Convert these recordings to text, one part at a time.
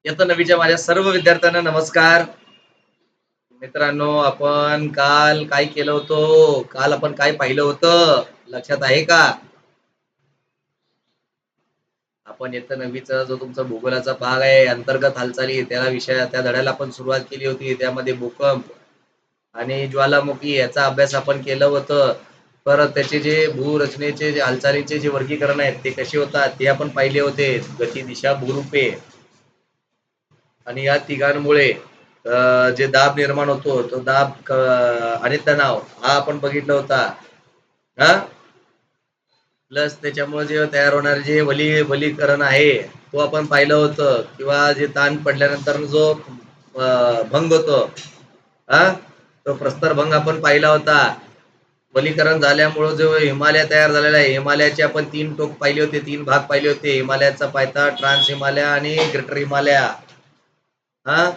इयत्ता 9वीच्या माझ्या सर्व विद्यार्थ्यांना नमस्कार. मित्रांनो, आपण काल काय केलं होतं? काल आपण काय पाहिलं होतं? लक्षात आहे का? आपण इयत्ता 9वीचा जो तुमचा भूगोलाचा भाग आहे, अंतर्गत हालचाली त्या धड्याला आपण सुरुवात केली होती. त्यामध्ये भूकंप आणि ज्वालामुखी याचा अभ्यास आपण केलं होतं. परत त्याचे जे भूरचनेचे जे हालचालीचे जे वर्गीकरण आहेत, ते कसे होतात ते आपण पाहिले होते. गती, दिशा, भूरूपे आणि या तिघांमुळे जे दाब निर्माण होतो तो आणि तणाव हा आपण बघितला होता. हा प्लस त्याच्यामुळे जे तयार होणारे जे वलीकरण आहे तो आपण पाहिलं होतं, किंवा जे ताण पडल्यानंतर जो भंग होतो, हा तो प्रस्तर भंग आपण पाहिला होता. वलीकरण झाल्यामुळे जो हिमालय तयार झालेला आहे, हिमालयाचे आपण 3 टोक पाहिले होते, 3 भाग पाहिले होते. हिमालयाचा पायथा, ट्रान्स हिमालय आणि ग्रेटर हिमालय. हा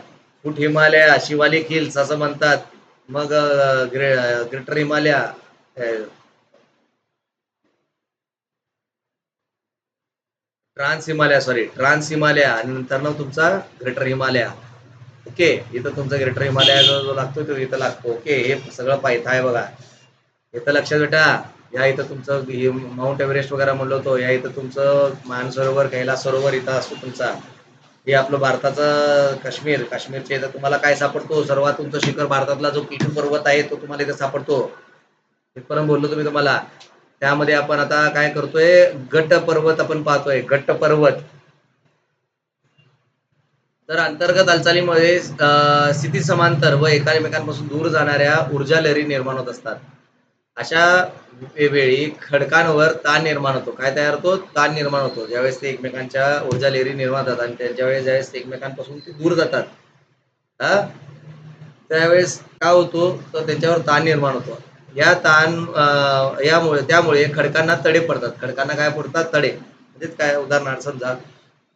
फुट हिमालय, शिवालिक हिल्स असं म्हणतात. मग ग्रेटर हिमालय, ट्रान्स हिमालय आणि नंतर ना तुमचा ग्रेटर हिमालय. ओके, इथं तुमचा ग्रेटर हिमालय जो लागतो तो इथं लागतो. ओके, हे सगळं पायथा आहे बघा. इथं लक्षात बेटा. या इथं तुमचं माउंट एव्हरेस्ट वगैरे म्हणलो होतो. या इथं तुमचं मानसरोवर, कैलास सरोवर इथं असतो तुमचा. हे आपलं भारताचं काश्मीरच्या इथं तुम्हाला काय सापडतो? सर्वात उंच शिखर भारतातला जो केटू पर्वत आहे तो तुम्हाला इथं सापडतो. इथपर्यंत बोललो तुम्ही तुम्हाला. त्यामध्ये आपण आता काय करतोय? गट पर्वत आपण पाहतोय. गट पर्वत. तर अंतर्गत हालचालीमुळे स्थिती समांतर व एकामेकांपासून दूर जाणाऱ्या ऊर्जा लहरी निर्माण होत असतात. अशा वेळी खडकांवर ताण निर्माण होतो. काय तयार होतो? ताण निर्माण होतो. ज्यावेळेस ते एकमेकांच्या ऊर्जा लहरी निर्माण होतात आणि त्यांच्या वेळेस ज्यावेळेस एकमेकांपासून ते दूर जातात, हा त्यावेळेस काय होतो? तर त्यांच्यावर ताण निर्माण होतो. या ताण त्यामुळे खडकांना तडे पडतात. खडकांना काय पडतात? तडे. म्हणजे काय? उदाहरणार्थ समजा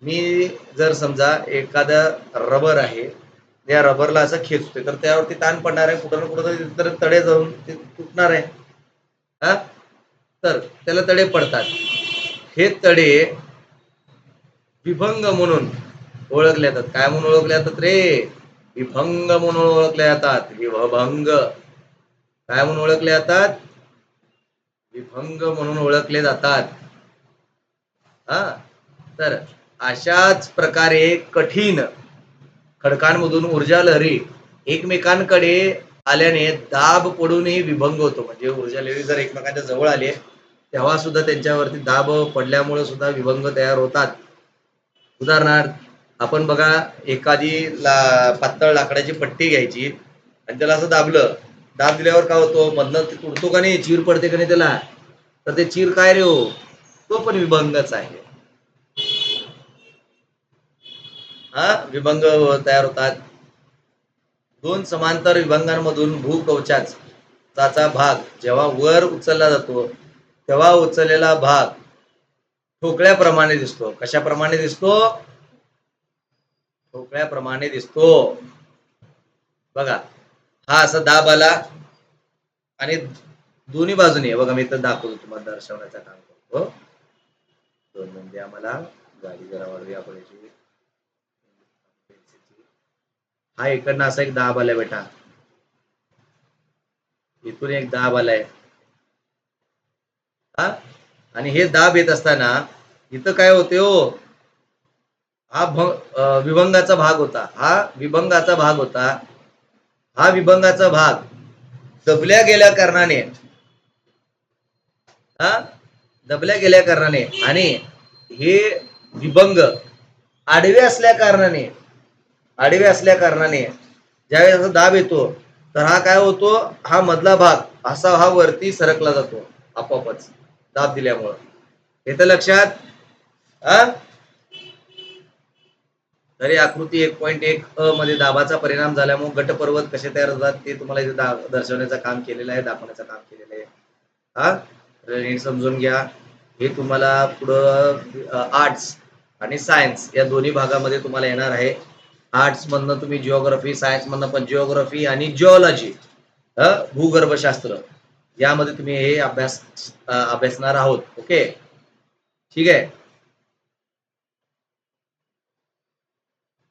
मी जर समजा एखादा रबर आहे, या रबरला असं खेचतोय, तर त्यावरती ताण पडणार आहे. कुठं ना कुठं तर तडे जाऊन ते तुटणार आहे. हा तर त्याला तडे पडतात. हे तडे विभंग म्हणून ओळखले जातात. काय म्हणून ओळखले जातात रे? विभंग म्हणून ओळखले जातात. विभंग. काय म्हणून ओळखले जातात? विभंग म्हणून ओळखले जातात. हा तर अशाच प्रकारे कठीण खडकांमधून ऊर्जा लहरी एकमेकांकडे आल्याने दाब पडूनही विभंग होतो. म्हणजे ऊर्जा लहरी जर एकमेकांच्या जवळ आले तेव्हा सुद्धा त्यांच्यावरती दाब पडल्यामुळे सुद्धा विभंग तयार होतात. उदाहरणार्थ आपण बघा, एखादी पातळ लाकडाची पट्टी घ्यायची आणि त्याला असं दाब दिल्यावर काय होतो? मधनं ते तुटतो का नाही? चीर पडते का नाही त्याला? तर ते चीर काय रे हो? तो पण विभंगच आहे. हा विभंग तयार होतात. दोन समांतर विभंगांमधून भूकवचाचा भाग जेव्हा वर उचलला जातो तेव्हा उचललेला भाग ठोकळ्याप्रमाणे दिसतो. कशाप्रमाणे दिसतो? ठोकळ्याप्रमाणे दिसतो. बघा, हा असा दाब आला आणि दोन्ही बाजूने बघा, मी तर दाखवतो तुम्हाला, दर्शवण्याचं काम करतो. 2 मिनिटे आम्हाला गाडी जरा वाढवूया पाहिजे. हा इकडनं असा एक दाब आलाय बेटा, इथून एक दाब आलाय. हा आणि हे दाब येत असताना इथं काय होते हो? हा विभंगाचा भाग होता. हा विभंगाचा भाग दबल्या गेल्या कारणाने आणि हे विभंग आडवे असल्या कारणाने ज्यावेळेस असा दाब येतो तर हा काय होतो? हा मधला भाग असा हा वरती सरकला जातो आपोआपच दाब दिल्यामुळं. येतं लक्षात? तरी आकृती 1.1 अ मध्ये दाबाचा परिणाम झाल्यामुळे गटपर्वत कसे तयार होतात ते तुम्हाला इथे दर्शवण्याचं काम केलेलं आहे, दाखवण्याचं काम केलेलं आहे. नीट समजून घ्या. हे तुम्हाला पुढं आर्ट्स आणि सायन्स या दोन्ही भागामध्ये तुम्हाला येणार आहे. आर्ट्स मधनं तुम्ही जिओग्राफी, सायन्स मधनं पण जिओग्राफी आणि जिओलॉजी, भूगर्भशास्त्र, यामध्ये तुम्ही हे अभ्यासणार आहोत. ओके, ठीक आहे.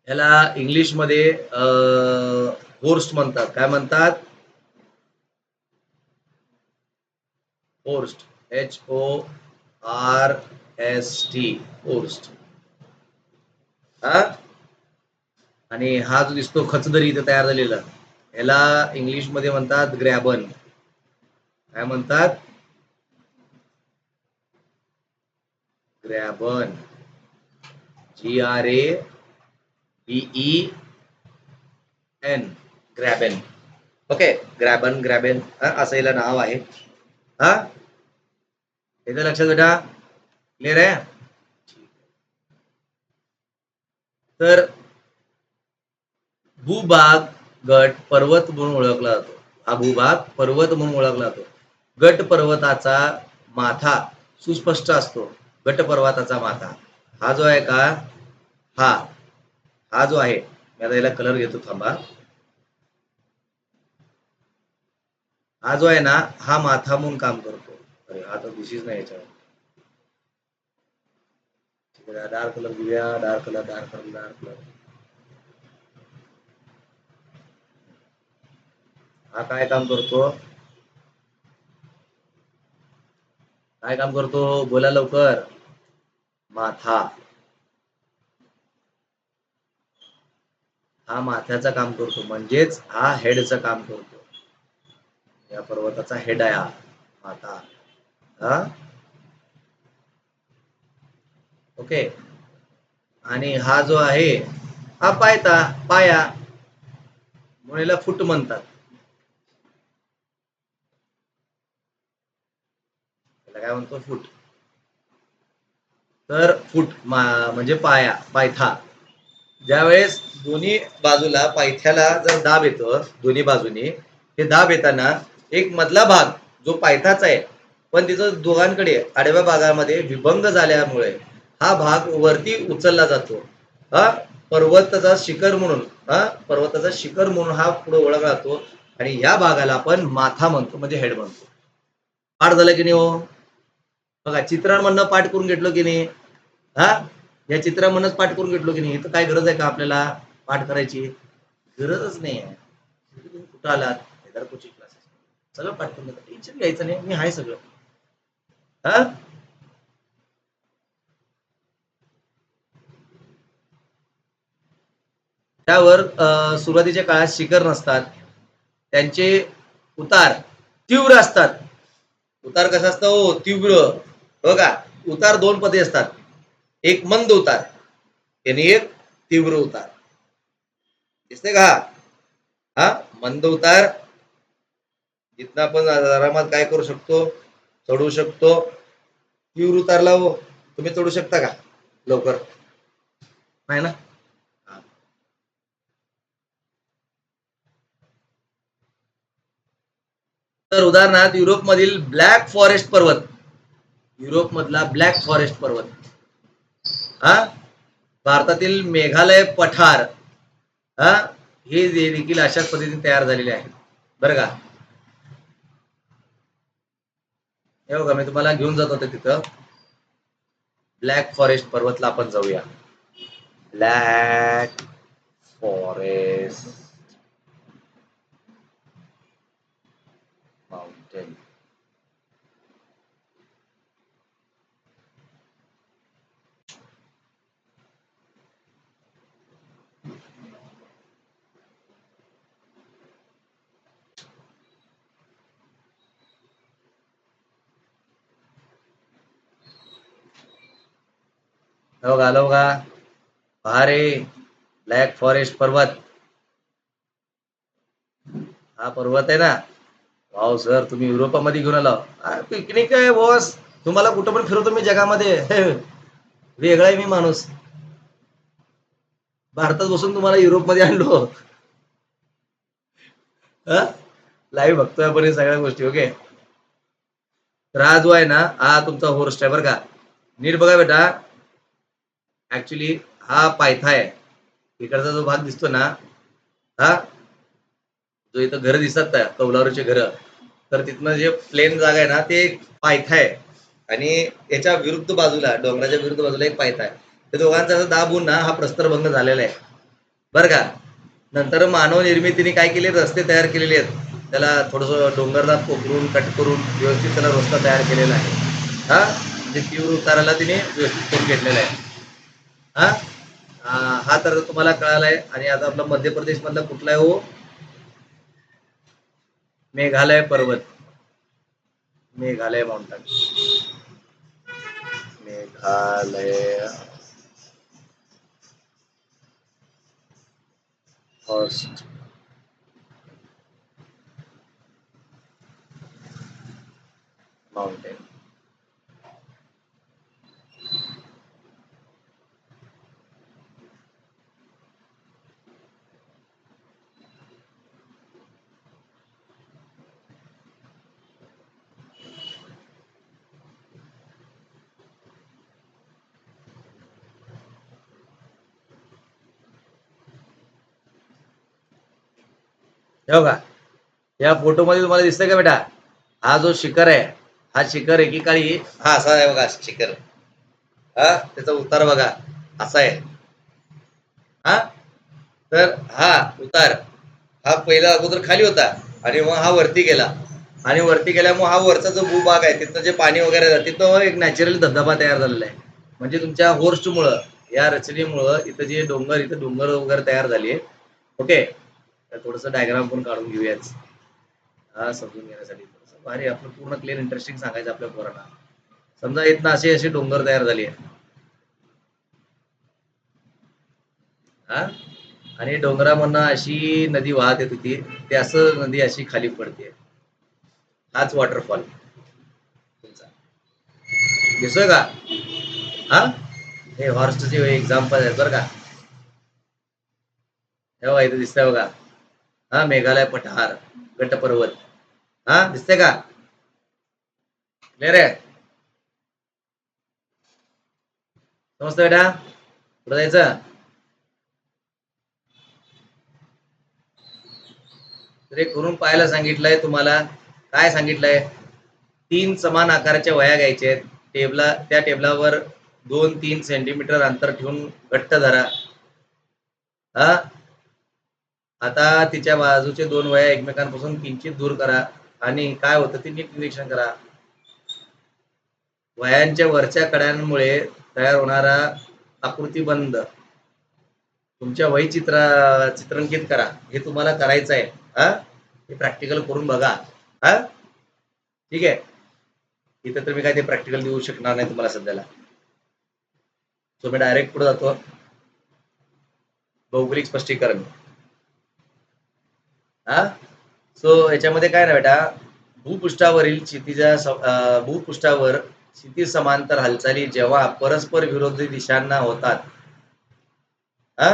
याला इंग्लिशमध्ये होर्स्ट म्हणतात. काय म्हणतात? होर्स्ट. HORST. होर्स्ट. हा, आणि हा जो दिसतो खचदरी इथे तयार झालेला, याला इंग्लिशमध्ये म्हणतात ग्रॅबन. काय म्हणतात? ग्रॅबन. GRABEN. ग्रॅबेन. ओके, ग्रॅबन, ग्रॅबेन असं याला नाव आहे. हा, येतं लक्षात बेटा? क्लिअर आहे? तर भूभाग गट पर्वत म्हणून ओळखला जातो. हा भूभाग पर्वत म्हणून ओळखला जातो. गट पर्वताचा माथा सुस्पष्ट असतो. गट पर्वताचा माथा हा जो आहे का, हा हा जो आहे, मी आता याला कलर घेतो, थांबा. हा जो आहे ना, हा माथा म्हणून काम करतो. अरे हा तर दिशीच नाही याच्यावर. डार्क कलर घेऊया, dark colour, dark colour, dark colour. हा काय काम करतो? काय काम करतो? बोला लवकर. माथा. हा माथ्याचं काम करतो, म्हणजेच हा हेडचं काम करतो. या पर्वताचा हेड आहे हा माथा. हा, ओके. आणि हा जो आहे हा पायथा, पाया, म्हणून याला फूट म्हणतात. त्याला काय म्हणतो? फूट. तर फूट म्हणजे पाया, पायथा. ज्यावेळेस दोन्ही बाजूला पायथ्याला जर दाब येतो, दोन्ही बाजूनी हे दाब येताना एक मधला भाग जो पायथाचा आहे, पण तिथं दोघांकडे आडव्या भागामध्ये विभंग झाल्यामुळे हा भाग वरती उचलला जातो. हा पर्वताचा शिखर म्हणून, हा पर्वताचा शिखर म्हणून हा पुढे ओळखला जातो. आणि या भागाला आपण माथा म्हणतो, म्हणजे हेड म्हणतो. पाठ झालं की नाही हो? बघा, चित्रांमधनं पाठ करून घेतलो की नाही? हा, या चित्रामधूनच पाठ करून घेतलो की नाही? इथं काय गरज आहे का आपल्याला पाठ करायची? गरजच नाही आहे. कुठं आलात? कोचिंग क्लासेस सगळं पाठ करून घेतो, टेन्शन घ्यायचं नाही, मी आहे सगळं. हा, त्यावर सुरुवातीच्या काळात शिखर नसतात, त्यांचे उतार तीव्र असतात. उतार कसा असतो? हो, तीव्र. बघा, उतार दोन पदे असतात, एक मंद उतार आणि एक तीव्र उतार. दिसते का? हा, मंद उतार जिथं आपण आरामात काय करू शकतो? चढू शकतो. तीव्र उतारला हो, तुम्ही चढू शकता का लवकर? नाही ना. तर उदाहरणार्थ युरोपमधील ब्लॅक फॉरेस्ट पर्वत, युरोप मधला ब्लॅक फॉरेस्ट पर्वत, हा भारतातील मेघालय पठार, हा हे देखील अशाच पद्धतीने तयार झालेले आहे, बरं का? हे बघा, मी तुम्हाला घेऊन जात होते तिथं. ब्लॅक फॉरेस्ट पर्वतला आपण जाऊया. Black forest mountain. आलो का? भारे ब्लॅक फॉरेस्ट पर्वत, हा पर्वत आहे ना. वाव सर, तुम्ही युरोपामध्ये घेऊन आला. पिकनिक आहे बॉस, तुम्हाला कुठं पण फिरवतो मी जगामध्ये. वेगळा आहे मी माणूस. भारतात बसून तुम्हाला युरोपमध्ये आणलो. लाईव्ह बघतोय आपण सगळ्या गोष्टी. ओके, तर हा जो आहे ना, हा तुमचा होर्स्ट आहे बरं का. नीट बघा बेटा. ऍक्च्युली हा पायथा आहे. इकडचा जो भाग दिसतो ना, हा जो इथं घर दिसतात कौलारूचे घर, तर तिथनं जे प्लेन जागा आहे ना, ते पायथा आहे. आणि याच्या विरुद्ध बाजूला, डोंगराच्या विरुद्ध बाजूला एक पायथा आहे. त्या दोघांचा दाब होऊन ना हा प्रस्तरभंग झालेला आहे. बरं का. नंतर मानव निर्मितीने काय केले, रस्ते तयार केलेले आहेत. त्याला थोडंसं डोंगरला पोखरून कट करून व्यवस्थित त्याला रस्ता तयार केलेला आहे. हा म्हणजे तीव्र उताराला तिने व्यवस्थित करून घेतलेला आहे. हा हा तर तुम्हाला कळालाय. आणि आता आपला मध्य प्रदेश मधला कुठला आहे हो? मेघालय पर्वत. Meghalaya mountain. Meghalaya Horst mountain. हे बघा, या फोटोमध्ये तुम्हाला दिसतंय का बेटा? हा जो शिखर आहे, हा शिखर एकीकाळी हा असा आहे बघा शिखर. हा त्याचा उतार बघा असा आहे. हा तर हा उतार हा पहिला अगोदर खाली होता आणि मग हा वरती गेला. आणि वरती गेल्यामुळे हा वरचा जो भूभाग आहे तिथं जे पाणी वगैरे जाते तिथं एक नॅचरल धबधबा तयार झालेला आहे. म्हणजे तुमच्या होर्स्टमुळं, या रचनेमुळं इथं जे डोंगर, इथं डोंगर वगैरे तयार झाली आहे. ओके, तर थोडंसं डायग्राम पण काढून घेऊयाच हा समजून घेण्यासाठी. थोडंसं भारी आपलं पूर्ण क्लिअर इंटरेस्टिंग सांगायचं आपल्या पोरांना. समजा इथनं असे असे डोंगर तयार झाले हा, आणि डोंगरामधनं अशी नदी वाहत येत होती. ते असं नदी अशी खाली पडते. हाच वॉटरफॉल तुमचा दिसतोय का? हा हे हॉर्सचे एक्झाम्पल आहेत बरं का. हे बघा इथे दिसतंय बघा. हा मेघालय पठार गट पर्वत. हा दिसतंय का? क्लिअर आहे? समजतं बेटा? पुढे जायचं. तर एक करून पाहायला सांगितलंय तुम्हाला. काय सांगितलंय? 3 समान आकाराच्या वह्या घ्यायच्या आहेत. त्या टेबलावर 2-3 सेंटीमीटर अंतर ठेवून घट्ट धरा. हा आता तिच्या बाजूचे 2 वह्या एकमेकांपासून किंचित दूर करा आणि काय होतं ते नीट निरीक्षण करा. वह्यांच्या वरच्या कड्यांमुळे तयार होणारा आकृतीबंध तुमच्या वही चित्रांकित करा. हे तुम्हाला करायचं आहे. हा हे प्रॅक्टिकल करून बघा. हा ठीक आहे. इथं तर मी काय ते प्रॅक्टिकल देऊ शकणार नाही तुम्हाला सध्याला. सो मी डायरेक्ट पुढे जातो. भौगोलिक स्पष्टीकरण. हा सो याच्यामध्ये काय ना बेटा, भूपृष्ठावरील भूपृष्ठावर क्षितिज समांतर हालचाली जेव्हा परस्पर विरोधी दिशांना होतात हा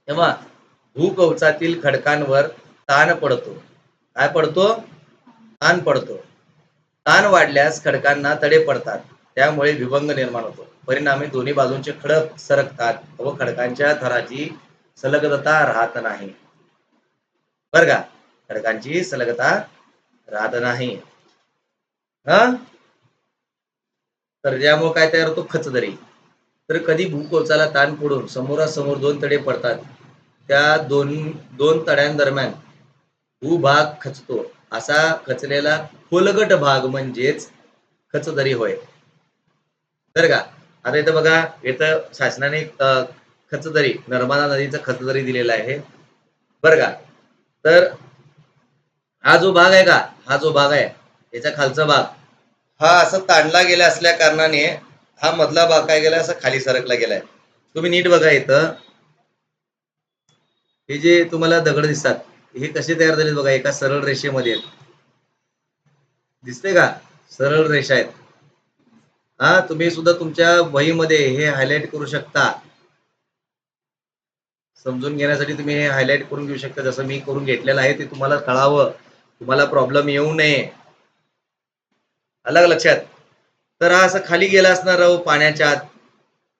तेव्हा भूकवचातील खडकांवर ताण पडतो. काय पडतो? ताण पडतो. ताण वाढल्यास खडकांना तडे पडतात. त्यामुळे विभंग निर्माण होतो. परिणामी दोन्ही बाजूंचे खडक सरकतात व खडकांच्या थराची सलगतता राहत नाही. बर का, खडकांची सलगता राहत नाही. हा तर त्यामुळे काय तयार होतो? खचदरी. तर कधी भूकवचाला ताण पडून समोरासमोर 2 तडे पडतात. त्या दोन तड्यांदरम्यान भूभाग खचतो. असा खचलेला खोलगट भाग म्हणजेच खचदरी होय. तर का आता इथं बघा, इथं शासनाने खचदरी, नर्मदा नदीचा खचदरी दिलेला आहे बरं का. तर हा जो भाग आहे का, हा जो भाग आहे याच्या खालचा भाग हा असं ताणला गेला असल्या कारणाने हा मधला भाग काय गेला, असा खाली सरकला गेलाय. तुम्ही नीट बघा इथं, हे जे तुम्हाला दगड दिसतात हे कसे तयार झाले बघा, एका सरळ रेषेमध्ये आहेत. दिसते का? सरळ रेषा आहेत. हा तुम्ही सुद्धा तुमच्या वहीमध्ये हे हायलाइट करू शकता. समजून घेण्यासाठी तुम्ही हे हायलाइट करून घेऊ शकता. जसं मी करून घेतलेलं आहे ते तुम्हाला कळावं, तुम्हाला प्रॉब्लेम येऊ नये. अलग लक्षात. तर हा असं खाली गेला असणार राहू, पाण्याच्या आत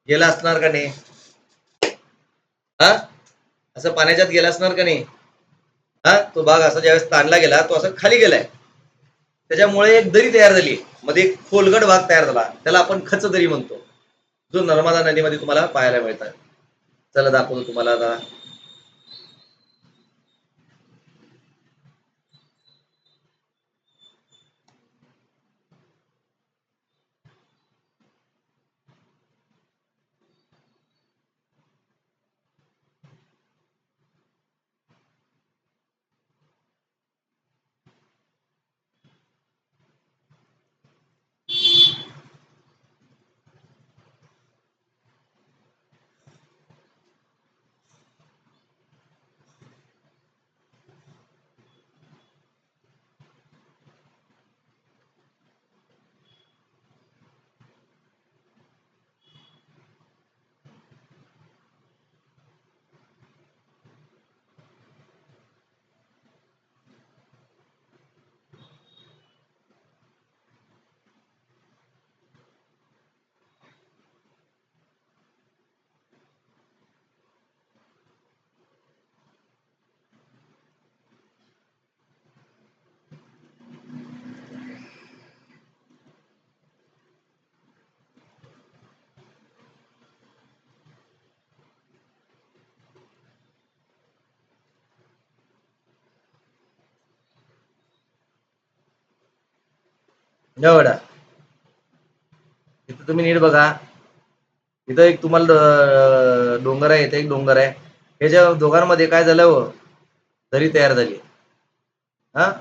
गेला असणार का नाही? हा असं पाण्याच्या आत गेला असणार का नाही? हा तो भाग असा ज्यावेळेस ताणला गेला तो असं खाली गेलाय. त्याच्यामुळे एक दरी तयार झाली, मध्ये एक खोलगट भाग तयार झाला, त्याला आपण खचदरी म्हणतो. जो नर्मदा नदीमध्ये तुम्हाला पाहायला मिळतात. चला दाखवतो तुम्हाला आता. एवढा इथं तुम्ही नीट बघा. इथं एक तुम्हाला डोंगर आहे, इथं एक डोंगर आहे. ह्याच्या दोघांमध्ये काय झालं हो, दरी तयार झाली. हा,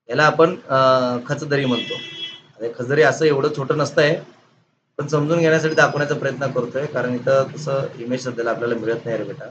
याला आपण खचदरी म्हणतो. खचदरी असं एवढं छोटं नसतंय, पण समजून घेण्यासाठी दाखवण्याचा प्रयत्न करतोय, कारण इथं तसं इमेज सध्याला आपल्याला मिळत नाही रे बेटा.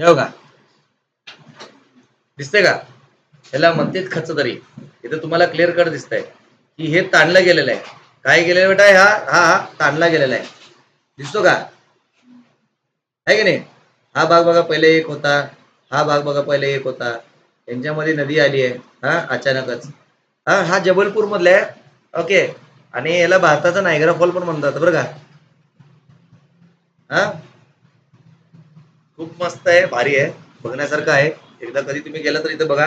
हे बघा, दिसते का? याला म्हणतात खचदरी. इथं तुम्हाला क्लिअर कट दिसतंय की हे ताणलं गेलेलं आहे. काय गेलेलं बेटा? हा हा हा ताणला गेलेला आहे. दिसतो का? आहे की नाही? हा भाग बघा पहिले एक होता, हा भाग बघा पहिले एक होता. यांच्यामध्ये नदी आली आहे हा अचानकच. हा जबलपूर मधला आहे. ओके. आणि याला भारताचा नायगरा फॉल पण म्हणतात बरं का. हा, खूप मस्त आहे, भारी आहे, बघण्यासारखं आहे. एकदा कधी तुम्ही गेला तर इथं बघा.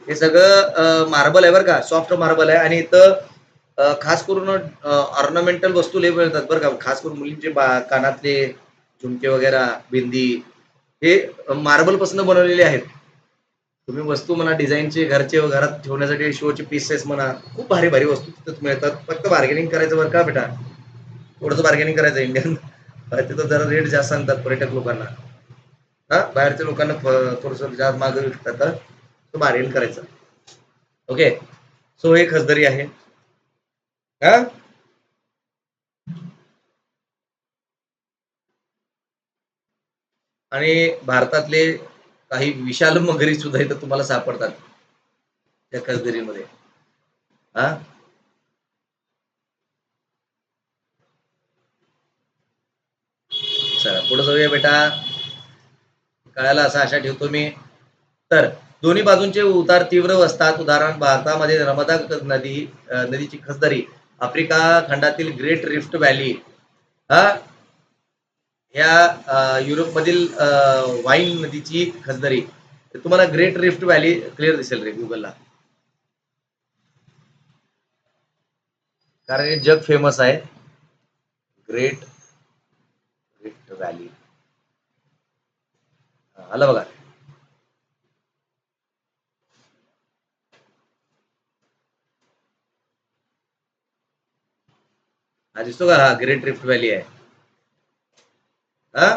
हे सगळं मार्बल आहे बरं का, सॉफ्ट मार्बल आहे. आणि इथं खास करून ऑर्नामेंटल वस्तू लय मिळतात बरं का. खास करून मुलींचे कानातले झुमके वगैरे, बिंदी, हे मार्बल पासून बनवलेले आहेत. तुम्ही वस्तू म्हणा, डिझाईनचे घरचे घरात ठेवण्यासाठी शोचे पीसेस म्हणा, खूप भारी भारी वस्तू तिथं मिळतात. फक्त बार्गेनिंग करायचं बरं का बेटा, थोडंसं बार्गेनिंग करायचं. इंडियन तिथं जरा रेट जास्त सांगतात पर्यटक लोकांना. हा, बाहेरच्या लोकांना थोडस जास्त मागे विकतात, तर बार्गेनिंग करायचं. ओके. सो हे खसदरी आहे. हा, आणि भारतातले काही विशाल मगरी सुद्धा इथं तुम्हाला सापडतात त्या खसदरीमध्ये. हा, चला पुढे जाऊया बेटा. कळायला असं आशा ठेवतो मी. तर दोन्ही बाजूंचे उतार तीव्र असतात. उदाहरण भारतामध्ये नर्मदा नदीची खसदरी, आफ्रिका खंडातील ग्रेट रिफ्ट व्हॅली, हा, या युरोपमधील वाईन नदीची खसदरी. तुम्हाला ग्रेट रिफ्ट व्हॅली क्लिअर दिसेल रे गुगलला, कारण हे जग फेमस आहे. ग्रेट रिफ्ट व्हॅली आलं बघा. हा दिसतो का? हा ग्रेट रिफ्ट व्हॅली आहे. हा,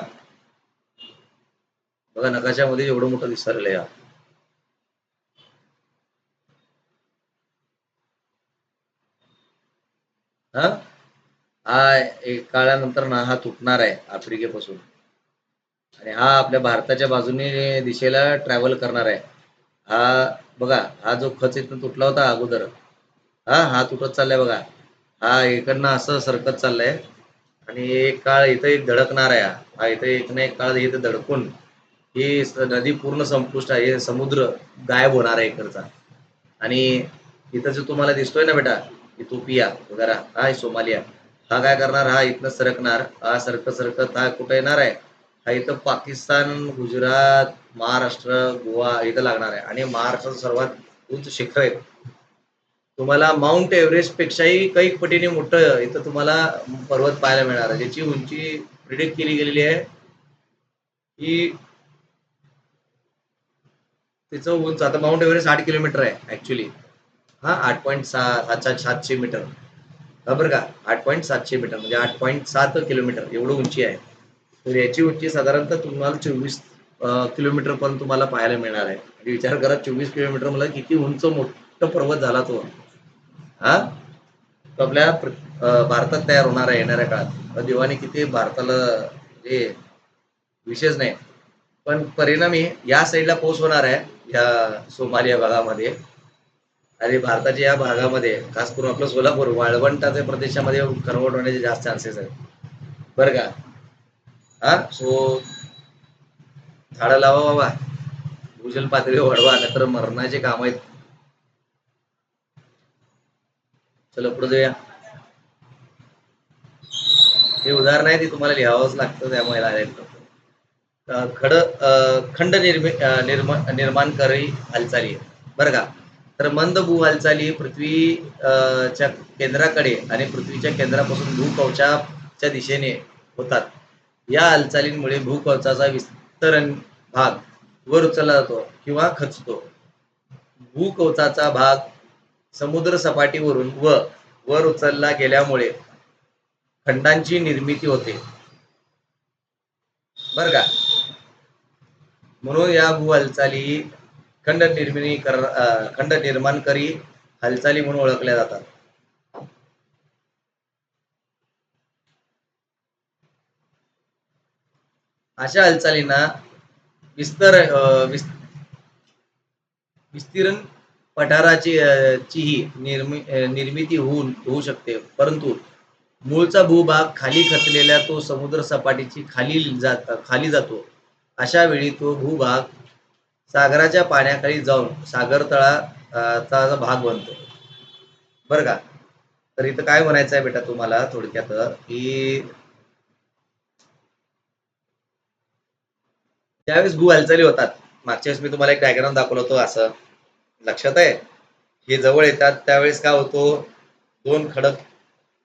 बघा नकाशामध्ये एवढं मोठं दिसलं या. हा, हा एक काळानंतर ना हा तुटणार आहे आफ्रिकेपासून, आणि हा आपल्या भारताच्या बाजूने दिशेला ट्रॅव्हल करणार आहे. हा बघा, हा जो खच इथून तुटला होता अगोदर, हा हा तुटत चाललाय बघा. हा इकडनं असं सरकत चाललंय. आणि एक काळ इथं एक धडकणार आहे हा, इथं एक ना एक काळ इथं धडकून ही नदी पूर्ण संपुष्ट आहे, हे समुद्र गायब होणार आहे इकडचा. आणि इथं जो तुम्हाला दिसतोय ना बेटा, इथोपिया वगैरे, हा सोमालिया, हा काय करणार, हा इथनं सरकणार, हा सरकत सरकत हा कुठं येणार आहे, हा इथं पाकिस्तान, गुजरात, महाराष्ट्र, गोवा इथं लागणार आहे. आणि महाराष्ट्राचं सर्वात उंच शिखर आहे, तुम्हाला माउंट एव्हरेस्ट पेक्षाही काही पटीने मोठं इथं तुम्हाला पर्वत पाहायला मिळणार आहे, ज्याची उंची प्रिडिक्ट केली गेलेली आहे की तिचं उंच, आता माउंट एव्हरेस्ट 8 किलोमीटर आहे ऍक्च्युली, हा 8.700 मीटर, बरोबर का, 8.700 मीटर म्हणजे 8.7 किलोमीटर एवढं उंची आहे. तर याची उंची साधारणतः तुम्हाला 24 किलोमीटर पर्यंत तुम्हाला पाहायला मिळणार आहे. आणि विचार करा, 24 किलोमीटर मला किती उंच मोठा पर्वत झाला तो, हा, तो आपल्या भारतात तयार होणार आहे येणाऱ्या काळात. देवाने किती भारताला म्हणजे विशेष नाही, पण परिणामी या साईडला पाऊस होणार आहे, या सोमालिया भागामध्ये. आणि भारताच्या या भागामध्ये खास करून आपलं सोलापूर वाळवंटाच्या प्रदेशामध्ये कन्वर्ट होण्याचे जास्त चान्सेस आहेत, बरं का. हा, सो झाडं लावा बाबा, भूजल पातळी वाढवा, नाहीतर मरणाचे काम आहेत. चला पुढे जाऊया. हे उदाहरण आहे, ते तुम्हाला लिहावंच लागतं, त्यामुळे खंड निर्माणकारी हालचाली, बरं का. तर मंद भू हालचाली पृथ्वीच्या केंद्राकडे आणि पृथ्वीच्या केंद्रापासून भूकवचाच्या दिशेने होतात. या हालचालींमुळे भूकवचाचा विस्तरण भाग वर उचलला जातो किंवा खचतो. भूकवचाचा भाग समुद्र सपाटीवरून वर उचलला गेल्यामुळे खंडांची निर्मिती होते, बरं का. म्हणून या भू हालचाली खंड निर्माणकारी हालचाली म्हणून ओळखल्या जातात. अशा हालचालींना विस्तीर्ण पठाराची चीही निर्मिती होऊ शकते, परंतु मूळचा भूभाग खाली खचलेल्या तो समुद्र सपाटीची खाली जातो. अशा वेळी तो भूभाग सागराच्या पाण्याखाली जाऊन सागर तळाचा भाग बनतो, बरं का. तर इथं काय म्हणायचं आहे बेटा तुम्हाला थोडक्यात, की ज्यावेळेस भू हालचाली होतात, मागच्या वेळेस मी तुम्हाला एक डायग्राम दाखवलं होतो, असं लक्षात आहे, हे जवळ येतात त्यावेळेस काय होतो, दोन खडक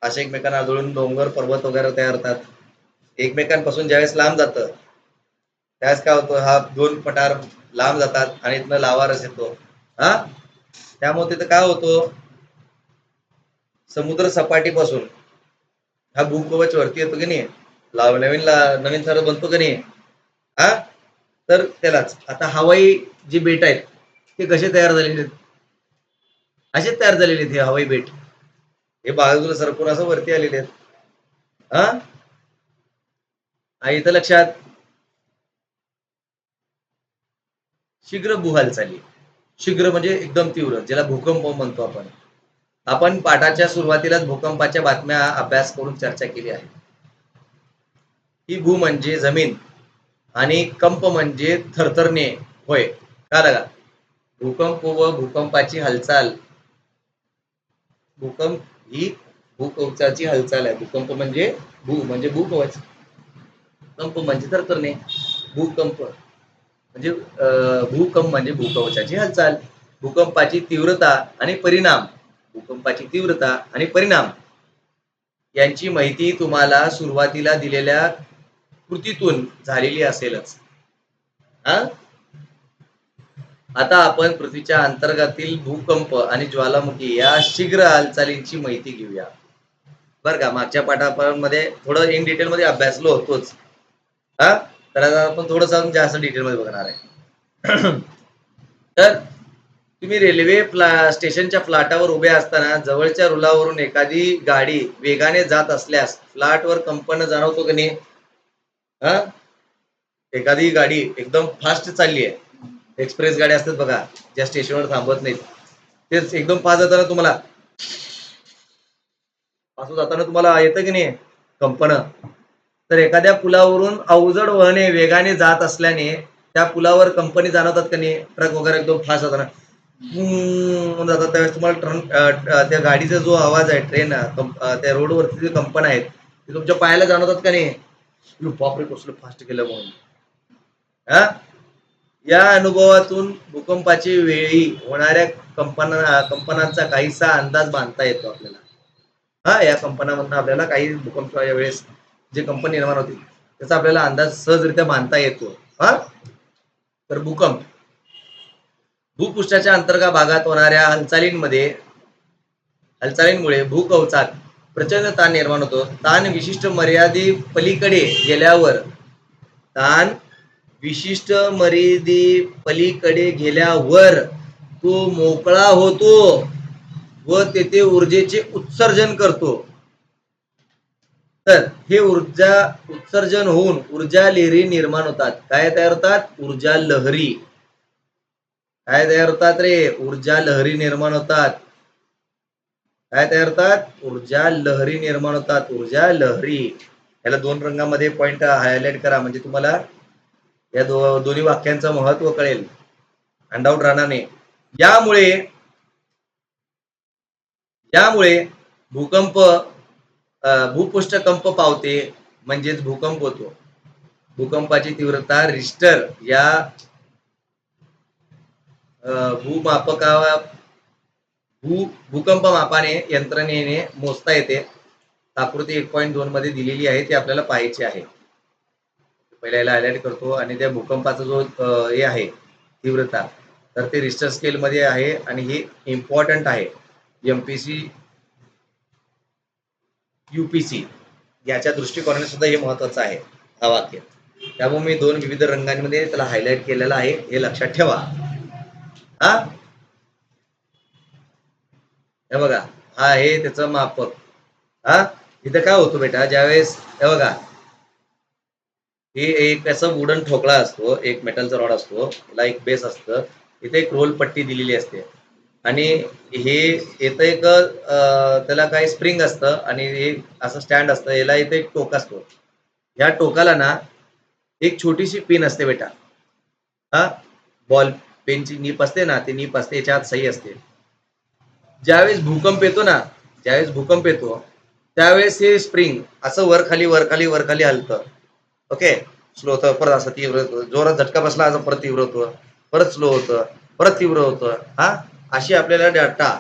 असे एकमेकांना आदळून डोंगर पर्वत वगैरे तयार होतात. एकमेकांपासून ज्यावेळेस लांब जातं त्यावेळेस काय होतं, हा दोन पठार लांब जातात आणि इथनं लावा रस येतो, हा. त्यामुळे तिथं काय होतो, समुद्र सपाटीपासून हा भूकवच वरती येतो की नाही, नवीन थर बनतो की नाही, हा. तर त्यालाच आता हवाई जी बेट आहेत ते कसे तयार झालेले आहेत, असेच तयार झालेले आहेत हे हवाई बेट, हे बाजूला सरकून असं वरती आलेले आहेत, हा. इथं लक्षात, शीघ्र भू हालचाली, शीघ्र म्हणजे एकदम तीव्र, ज्याला भूकंप म्हणतो आपण. आपण पाठाच्या सुरुवातीलाच भूकंपाच्या बातम्या अभ्यास करून चर्चा केली आहे. ही भू म्हणजे जमीन आणि कंप म्हणजे थरथरणे होय, का लगा. भूकंप व भूकंपाची हालचाल, भूकंप ही भूकवचाची हालचाल आहे. भूकंप म्हणजे भूकवच, कंप म्हणजे थरथरणे, भूकंप म्हणजे भूकंप म्हणजे भूकवचाची हालचाल. भूकंपाची तीव्रता आणि परिणाम, भूकंपाची तीव्रता आणि परिणाम यांची माहिती तुम्हाला सुरुवातीला दिलेल्या कृतीतून झालेली असेलच, हा. आता आपण पृथ्वीच्या अंतर्गतील भूकंप आणि ज्वालामुखी या शीघ्र हालचालींची माहिती घेऊया, बरं का. मागच्या पाठामध्ये थोडं इन डिटेल मध्ये अभ्यासलो होतोच, हा. तर आता आपण थोडंसं जास्त डिटेल मध्ये बघणार आहे. तर तुम्ही रेल्वे स्टेशनच्या फ्लॅटावर उभे असताना जवळच्या रुलावरून एखादी गाडी वेगाने जात असल्यास फ्लॅटवर कंपन जाणवतो की नाही, हा. एखादी गाडी एकदम फास्ट चालली आहे, एक्सप्रेस गाड्या असतात बघा, ज्या स्टेशनवर थांबत नाहीत, तेच एकदम फास्ट जाताना तुम्हाला, असं जाताना तुम्हाला येतं की नाही, कंपन. तर एखाद्या पुलावरून अवजड वाहने वेगाने जात असल्याने त्या पुलावर कंपनी जाणवतात का नाही, ट्रक वगैरे एकदम फास्ट जाताना जातात, त्यावेळेस तुम्हाला त्या गाडीचा जो आवाज आहे, ट्रेन त्या रोडवरती जे कंपन आहेत ते तुमच्या पायाला जाणवतात का नाही, बापरे कसलं फास्ट केलं म्हणून. हा, या अनुभवातून भूकंपाची वेळी होणाऱ्या कंपनांचा काहीसा अंदाज बांधता येतो आपल्याला. हा, या कंपनामधून आपल्याला काही भूकंपाच्या वेळेस जे कंपन निर्माण होती त्याचा आपल्याला अंदाज सहजरित्या बांधता येतो. हा, तर भूकंप भूपृष्ठाच्या अंतर्गत भागात होणाऱ्या हालचालींमुळे भूकवचात प्रचंड ताण निर्माण होतो. ताण विशिष्ट मर्यादे पलीकडे गेल्यावर ताण विशिष्ट मर्यादे पलीकडे गेल्यावर तो मोकळा होतो व तेथे ऊर्जेचे उत्सर्जन करतो. तर हे ऊर्जा उत्सर्जन होऊन ऊर्जा लहरी निर्माण होतात. काय तयार होतात? ऊर्जा लहरी. काय तयार होतात रे? ऊर्जा लहरी निर्माण होतात. काय तयार होतात? ऊर्जा लहरी निर्माण होतात. ऊर्जा लहरी. याला 2 रंगामध्ये पॉइंट हायलाइट करा, म्हणजे तुम्हाला या दोन्ही वाक्यांचं महत्व कळेल, अनडाऊट राहणार नाही. यामुळे भूकंप भूपृष्ठकंप पावते, म्हणजेच भूकंप होतो. भूकंपाची तीव्रता रिश्टर या भूकंप मापाने यंत्रणेने मोजता येते. आकृती 1.2 मध्ये दिलेली आहे, ती आपल्याला पाहायची आहे. पहिल्या याला हायलाइट करतो, आणि त्या भूकंपाचा जो हे आहे तीव्रता, तर ते रिश्टर स्केल मध्ये आहे आणि हे इम्पॉर्टंट आहे. एमपीसी यूपीसी याच्या दृष्टिकोनाने सुद्धा हे महत्वाचं आहे हा वाक्य. त्यामुळे मी 2 विविध रंगांमध्ये त्याला हायलाइट केलेलं आहे, हे लक्षात ठेवा. हा, हे बघा, हा आहे त्याचं मापक. हा, इथं काय होतं बेटा, ज्यावेळेस हे बघा, हे एक असं वुडन ठोकळा असतो, एक मेटलचा रॉड असतो, त्याला एक बेस असतं, इथे एक रोल पट्टी दिलेली असते, आणि हे इथं एक त्याला काही स्प्रिंग असतं, आणि हे असं स्टँड असतं, याला इथे एक टोक असतो. या टोकाला ना एक छोटीशी पिन असते बेटा. हा, बॉल पेनची नीप असते ना, ती नीप असते, याच्यात सही असते. ज्यावेळेस भूकंप येतो त्यावेळेस हे स्प्रिंग असं वर खाली हलतं. ओके, स्लो होतं, परत असं तीव्र होतं, जोरात झटका बसला असं परत तीव्र होतं, परत स्लो होतं, परत तीव्र होतं. हा, अशी आपल्याला डाटा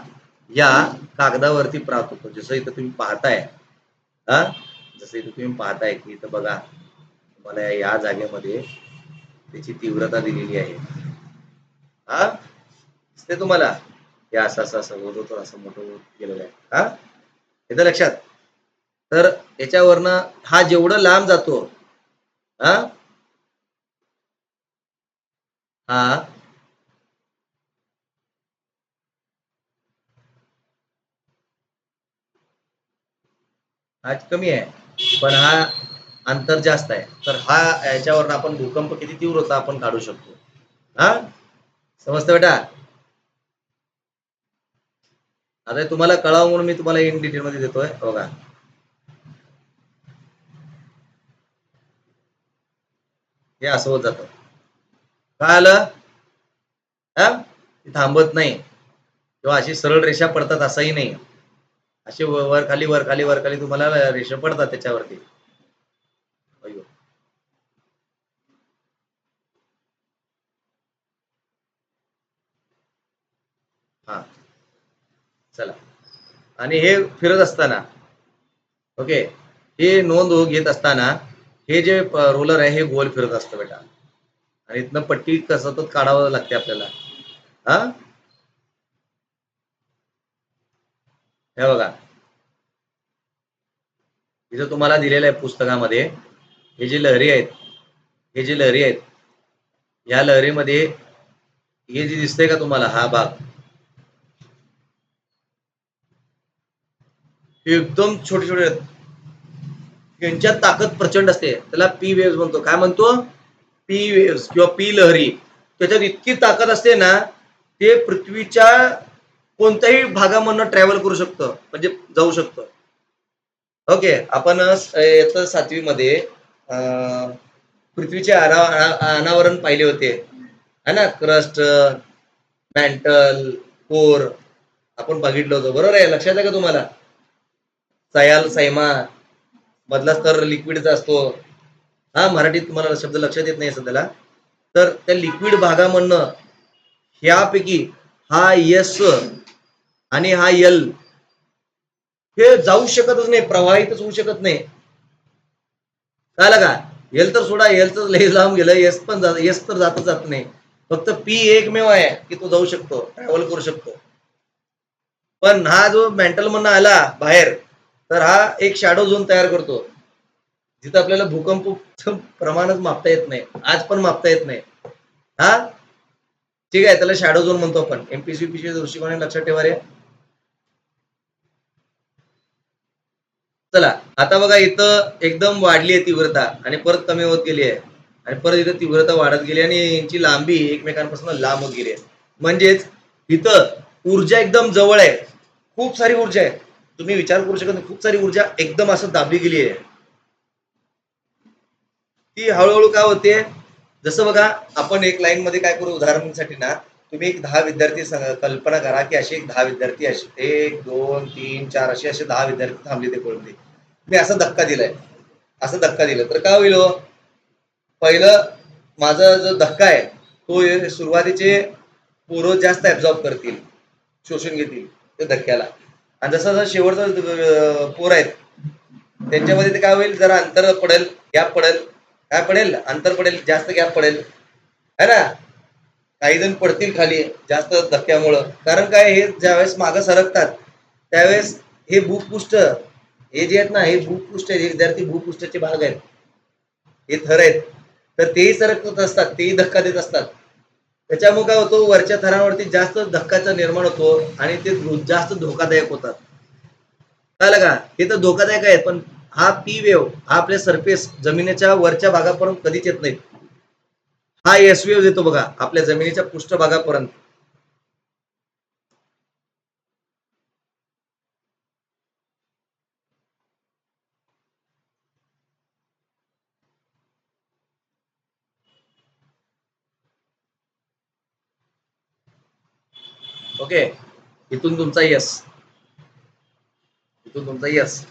या कागदावरती प्राप्त होतो. जसं इथं तुम्ही पाहताय, हा, की इथं बघा, तुम्हाला या जागेमध्ये त्याची तीव्रता दिलेली आहे. हा, दिसते तुम्हाला, हे असं असं असं होत होतं, असं मोठं होत गेलेलं आहे. हा, येतं लक्षात? तर याच्यावरनं हा जेवढं लांब जातो, हा हा हा कमी आहे, पण हा अंतर जास्त आहे. तर हा याच्यावर आपण भूकंप किती तीव्र होता आपण काढू शकतो. हा, समजतं बेटा? आता तुम्हाला कळावं म्हणून मी तुम्हाला इन डिटेल मध्ये देतोय. बघा, हे असं होत जातं. काय आलं? हा, थांबत नाही, किंवा अशी सरळ रेषा पडतात असंही नाही. असे वर खाली तुम्हाला रेषा पडतात त्याच्यावरती. हा, चला, आणि हे फिरत असताना, ओके, हे नोंद घेत असताना हे जे रोलर आहे हे गोल फिरत असतं बेटा, आणि इथनं पट्टी सतत काढावं लागते आपल्याला. हा, हे बघा, इथं तुम्हाला दिलेलं आहे पुस्तकामध्ये, हे जे लहरी आहेत, या लहरीमध्ये हे जे दिसतंय का तुम्हाला, हा भाग एकदम छोटे छोटे आहेत, यांच्यात ताकद प्रचंड असते, त्याला पी वेव्ह म्हणतो. काय म्हणतो? पी वेव्ह किंवा पी लहरी. त्याच्यात इतकी ताकद असते ना, ते पृथ्वीच्या कोणत्याही भागामधनं ट्रॅव्हल करू शकतं, म्हणजे जाऊ शकतं. ओके. आपण इयत्ता 7वी मध्ये पृथ्वीचे अनावरण पाहिले होते है ना. क्रस्ट, मॅन्टल, कोर आपण बघितलं होतं. बरोबर आहे. लक्षात आहे का तुम्हाला? सयाल सैमा मधला स्तर लिक्विडचा असतो. हा, मराठीत तुम्हाला शब्द लक्षात येत नाही सध्याला. तर त्या लिक्विड भागामधनं ह्यापैकी हा एस आणि हा एल हे जाऊ शकतच नाही, प्रवाहितच होऊ शकत नाही. कळलं का? एल तर सोडा, एल तर लय लांब गेलं, एस पण एस तर जात नाही. फक्त पी एकमेव आहे की तो जाऊ शकतो, ट्रॅव्हल करू शकतो. पण हा जो मेंटल मधनं आला बाहेर, तर हा एक शॅडो झोन तयार करतो, जिथं आपल्याला भूकंप प्रमाणच मापता येत नाही, आज पण मापता येत नाही. हा, ठीक आहे, त्याला शॅडो झोन म्हणतो आपण. एमपीसीपीच्या दृष्टिकोनाने लक्षात ठेवा रे. चला, आता बघा इथं एकदम वाढली आहे तीव्रता आणि परत कमी होत गेली आहे, आणि परत इथं तीव्रता वाढत गेली आणि यांची लांबी एकमेकांपासून लांब होत गेली आहे. म्हणजेच इथं ऊर्जा एकदम जवळ आहे, खूप सारी ऊर्जा आहे, तुम्ही विचार करू शकत नाही, खूप सारी ऊर्जा एकदम असं दाबली गेली आहे. ती हळूहळू काय होते, जसं बघा आपण एक लाईन मध्ये काय करू, उदाहरणासाठी ना, तुम्ही एक 10 विद्यार्थी कल्पना करा की असे एक 10 विद्यार्थी, असे 1 2 3 4 असे 10 विद्यार्थी थांबले ते कोणते, मी असा धक्का दिलाय, असं धक्का दिलं तर काय होईल? पहिलं माझा जो धक्का आहे तो सुरुवातीचे पोरं जास्त ऍब्झॉर्ब करतील, शोषून घेतील त्या धक्क्याला, आणि जसं जसं शेवटचं पोर आहेत त्यांच्यामध्ये ते काय होईल, जरा अंतर पडेल, गॅप पडेल, काय पडेल, अंतर पडेल, जास्त गॅप पडेल, है ना. काही जण पडतील खाली जास्त धक्क्यामुळं, कारण काय, हे ज्यावेळेस मागं सरकतात त्यावेळेस हे भूपृष्ठ, हे जे आहेत ना, हे भूपृष्ठ, हे विद्यार्थी भूपृष्ठाचे भाग आहेत, हे थर आहेत, तर तेही सरकत असतात, तेही धक्का देत असतात. त्याच्यामुळे काय होतो, वरच्या थरावरती जास्त धक्काचा निर्माण होतो आणि ते जास्त धोकादायक होतात. कळलं का? हे तर धोकादायक आहेत, पण हा पी वेव्ह हा आपल्या सरफेस जमिनीच्या वरच्या भागापर्यंत कधीच येत नाही. हा एस वेव्ह येतो बघा आपल्या जमिनीच्या पृष्ठभागापर्यंत. ओके, इथून तुमचा यस, इथून तुमचा यस,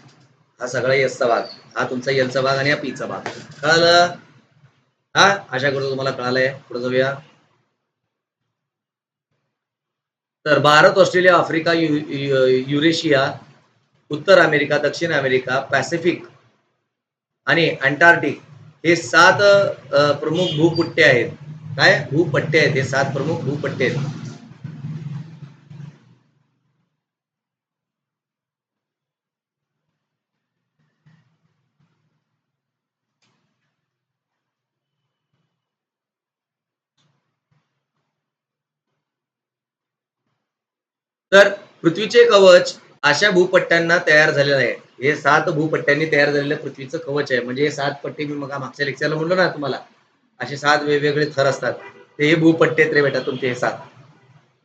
हा सगळा यसचा भाग, हा तुमचा एलचा भाग आणि हा पीचा भाग. कळलं? हा, आशा करतो तुम्हाला कळालंय. पुढे जाऊया. तर भारत, ऑस्ट्रेलिया, आफ्रिका, युरेशिया, उत्तर अमेरिका, दक्षिण अमेरिका, पॅसिफिक आणि अंटार्क्टिक हे 7 प्रमुख भूपट्टे आहेत. काय भूपट्टे आहेत? हे 7 प्रमुख भूपट्टे आहेत. तर पृथ्वीचे कवच अशा भूपट्ट्यांना तयार झालेलं आहे. हे 7 भूपट्ट्यांनी तयार झालेलं पृथ्वीचं कवच आहे. म्हणजे हे 7 पट्टे, मी मग मागच्या लेक्चरला म्हणलो ना तुम्हाला, असे 7 वेगवेगळे थर असतात, ते हे भूपट्टे रे बेटा तुमचे, हे 7.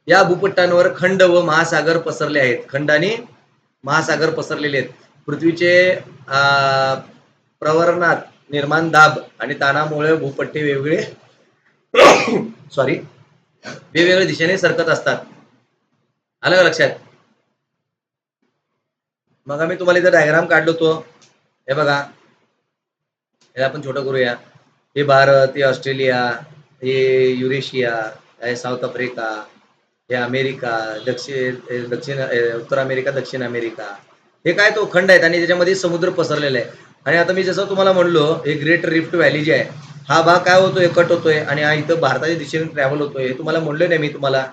या भूपट्टांवर खंड व महासागर पसरले आहेत. खंड आणि महासागर पसरलेले आहेत. पृथ्वीचे प्रवरणात निर्माण दाब आणि ताणामुळे भूपट्टे वेगवेगळे सॉरी वेगवेगळ्या दिशेने सरकत असतात. आलं का लक्षात? मग आम्ही तुम्हाला इथं डायग्राम काढलो तो, हे बघा, हे आपण छोटं करूया. हे भारत, हे ऑस्ट्रेलिया, हे युरेशिया, हे साऊथ आफ्रिका, हे अमेरिका, उत्तर अमेरिका, दक्षिण अमेरिका, हे काय तो खंड आहेत आणि त्याच्यामध्ये समुद्र पसरलेला आहे. आणि आता मी जसं तुम्हाला म्हणलो, हे ग्रेट रिफ्ट व्हॅली जे आहे, हा भाग काय होतोय, कट होतोय आणि हा इथं भारताच्या दिशेने ट्रॅव्हल होतोय. हे तुम्हाला म्हणलोय नाही मी तुम्हाला,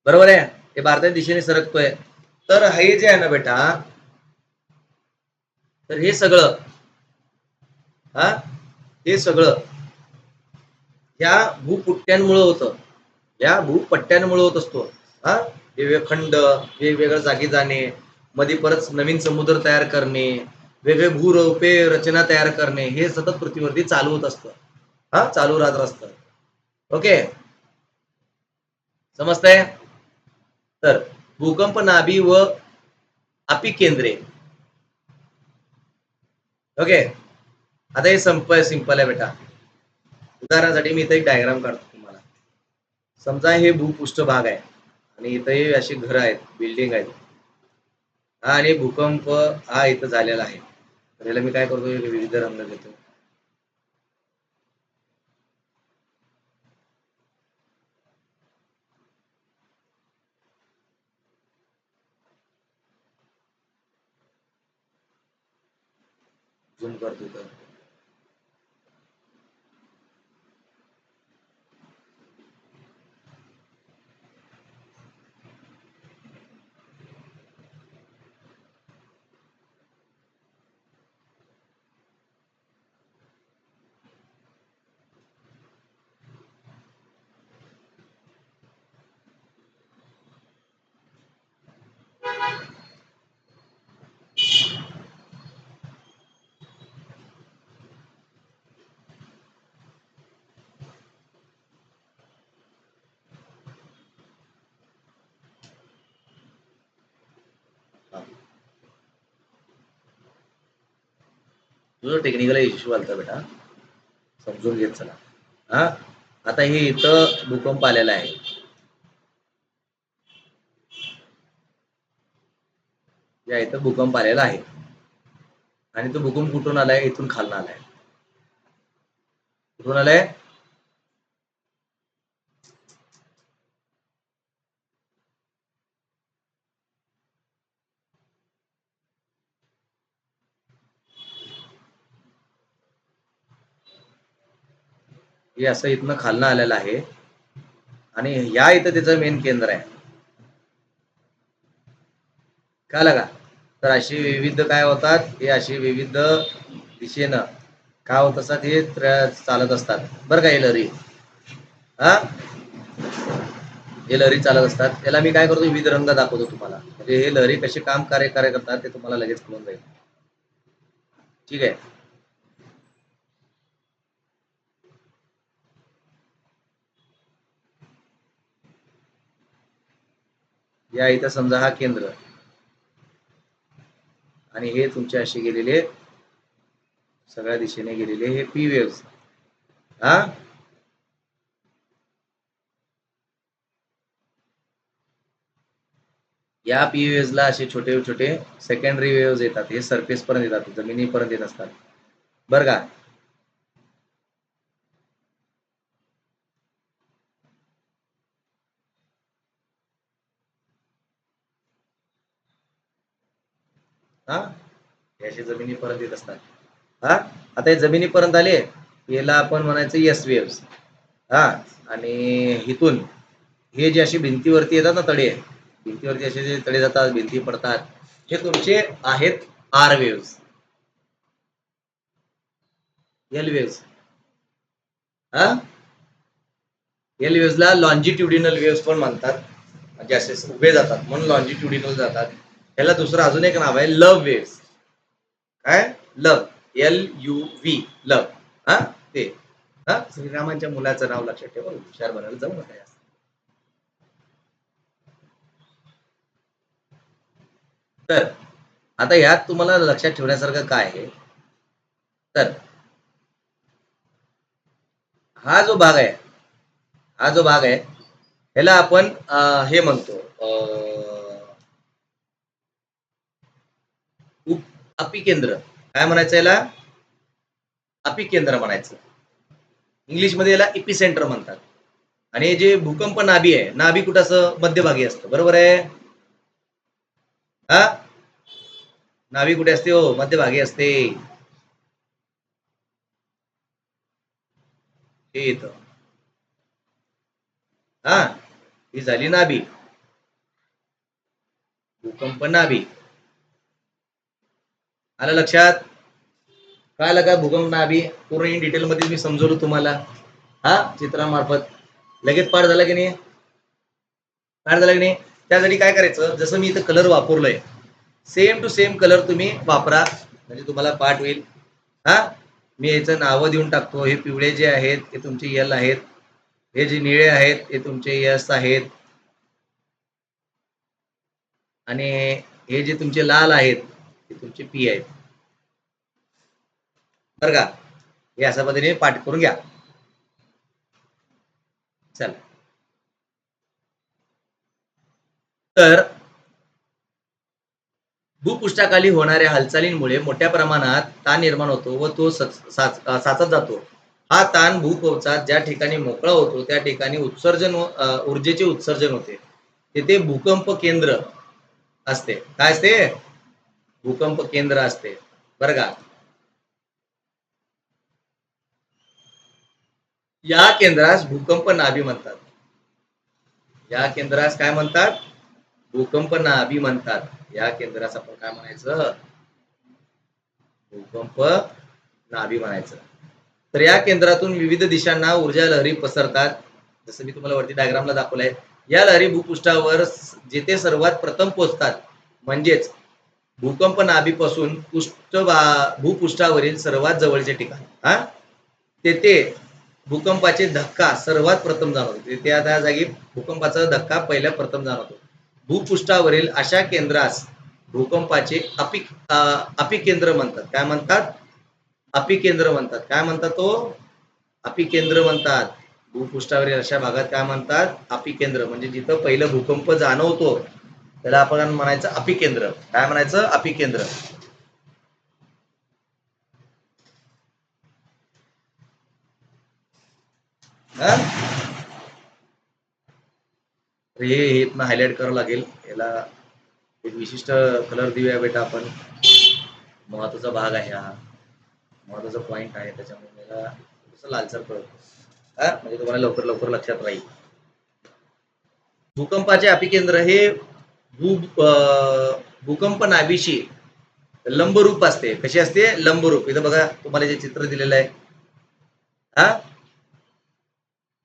बरोबर आहे? हे भारताच्या दिशेने सरकतोय. तर हे जे आहे ना बेटा, तर हे सगळं, हा, हे सगळं या भूपट्ट्यांमुळे होतं, या भूपट्ट्यांमुळे होत असतो. हा, वेगवेगळे खंड, वेगवेगळ्या जागी जाणे, मध्ये परत नवीन समुद्र तयार करणे, वेगळे भूरोपे रचना तयार करणे, हे सतत पृथ्वीवरती चालू होत असतं. हा, चालू राहत असतं. ओके, समजतंय? तर भूकंप नाभी व अपिकेंद्रे ओके. आता हे सिंपल आहे बेटा. उदाहरणासाठी मी इथे एक डायग्राम काढतो तुम्हाला. समजा हे भूपृष्ठभाग आहे आणि इथे अशी घरं आहेत, बिल्डिंग आहेत. हा, आणि भूकंप हा इथं झालेला आहे. तर याला मी काय करतो, विविध रंग घेतो. झूम करतो तर तुझं टेक्निकल इश्यू आलता बेटा, समजून घेत चला. हा, आता हे इथं भूकंप आलेला आहे. या इथं भूकंप आलेला आहे आणि तो भूकंप कुठून आलाय, इथून खालून आलाय. कुठून आलाय? हे असं इथनं खालनं आलेलं आहे आणि या इथं त्याचं मेन केंद्र आहे. कळलं का? तर अशी विविध काय होतात, हे अशी विविध दिशेनं काय होत असतात, हे चालत असतात बरं का. हे लहरी, हा, हे लहरी चालत असतात. त्याला मी काय करतो, विविध रंग दाखवतो तुम्हाला, म्हणजे हे लहरी कशी कार्य करतात ते तुम्हाला लगेच कळून जाईल. ठीक आहे. या इथं समजा हा केंद्र आणि हे तुमचे असे गेलेले सगळ्या दिशेने गेलेले हे पी वेव्स. हा, या पी वेव्सला असे छोटे छोटे सेकंडरी वेव्स येतात. हे सरफेस पर्यंत येतात, जमिनीपर्यंत येत असतात बरं का. हा, हे असे जमिनीपर्यंत येत असतात. हा, आता हे जमिनीपर्यंत आले, याला आपण म्हणायचं यस वेव्स. हा, आणि इथून हे जे अशी भिंतीवरती येतात ना तडे, भिंतीवरती असे जे तडे जातात, भिंती पडतात, हे तुमचे आहेत आर वेव्स, एल वेव्स. हा, एल वेव्सला लॉन्जिट्युडिनल वेव्स पण म्हणतात, म्हणजे असे उभे जातात म्हणून लॉन्जिट्युडिनल जातात. याला दुसरं अजून एक नाव आहे लव वेव्स. काय? लव, LUV, लव. हा, ते हा, श्रीरामांच्या मुलाचं नाव लक्षात ठेवा, हुशार बनायला जाऊ नका. तर आता यात तुम्हाला लक्षात ठेवण्यासारखं काय आहे, तर हा जो भाग आहे, हा जो भाग आहे ह्याला आपण हे म्हणतो अपिकेंद्र. काय म्हणायचं याला? अपिकेंद्र म्हणायचं. इंग्लिशमध्ये याला इपिसेंटर म्हणतात. आणि जे भूकंप नाभी आहे, नाभी कुठं असं मध्यभागी असतं, बरोबर आहे. हा, नाभी कुठे असते? हो, मध्यभागी असते. हे इथं. हा, ही झाली नाभी, भूकंप नाभी. आलं लक्षात? काय लगा भूकंप नाभी पूर्ण इन डिटेल मध्ये मी समजवलं तुम्हाला, हा, चित्रामार्फत. लगेच पाठ झाला की नाही? पाठ झाला की नाही? त्यासाठी काय करायचं, जसं मी इथं कलर वापरलोय, सेम टू सेम कलर तुम्ही वापरा, म्हणजे तुम्हाला पाठ होईल. हा, मी याचं नावं देऊन टाकतो. हे पिवळे जे आहेत ते तुमचे यल आहेत, हे जे निळे आहेत ते तुमचे यस आहेत, आणि हे जे तुमचे लाल आहेत ते तुमचे पी आहेत. बरं का. हे अशा पद्धतीने पाठ करून घ्या. चला, तर भूपृष्ठाखाली होणाऱ्या हालचालींमुळे मोठ्या प्रमाणात ताण निर्माण होतो व तो साचत जातो. हा ताण भूकवचात ज्या ठिकाणी मोकळा होतो त्या ठिकाणी ऊर्जेचे उत्सर्जन होते. तेथे भूकंप केंद्र असते. काय असते? भूकंप केंद्र असते. बरं का. या केंद्रास भूकंप नाभी म्हणतात. या केंद्रास काय म्हणतात? भूकंप नाभी म्हणतात. या केंद्रास आपण काय म्हणायचं? भूकंप नाभी म्हणायचं. तर या केंद्रातून विविध दिशांना ऊर्जा लहरी पसरतात. जसं मी तुम्हाला वरती डायग्रामला दाखवलंय. या लहरी भूपृष्ठावर जेथे सर्वात प्रथम पोहोचतात, म्हणजेच भूकंप नाभीपासून भूपृष्ठावरील सर्वात जवळचे ठिकाण, तेथे भूकंपाचे धक्का सर्वात प्रथम जाणवतो. त्या जागी भूकंपाचा धक्का पहिल्या प्रथम जाणवतो. भूपृष्ठावरील अशा केंद्रास भूकंपाचे अपिकेंद्र म्हणतात. काय म्हणतात? अपिकेंद्र म्हणतात. काय म्हणतात? तो अपिकेंद्र म्हणतात. भूपृष्ठावरील अशा भागात काय म्हणतात? अपिकेंद्र. म्हणजे जिथं पहिलं भूकंप जाणवतो त्याला आपण म्हणायचं अपिकेंद्र. काय म्हणायचं? अपिकेंद्र. हे इथनं हायलाइट करावं लागेल. याला एक विशिष्ट कलर देऊया बेटा आपण. महत्वाचा भाग आहे हा, महत्वाचा पॉइंट आहे, त्याच्यामुळे मला थोडंसं लालसर कळतं, म्हणजे तुम्हाला लवकर लवकर लक्षात राहील. भूकंपाचे अपिकेंद्र हे भूकंप नाभीशी लंबरूप असते. कशी असते? लंबरूप. इथं बघा तुम्हाला जे चित्र दिलेलं आहे,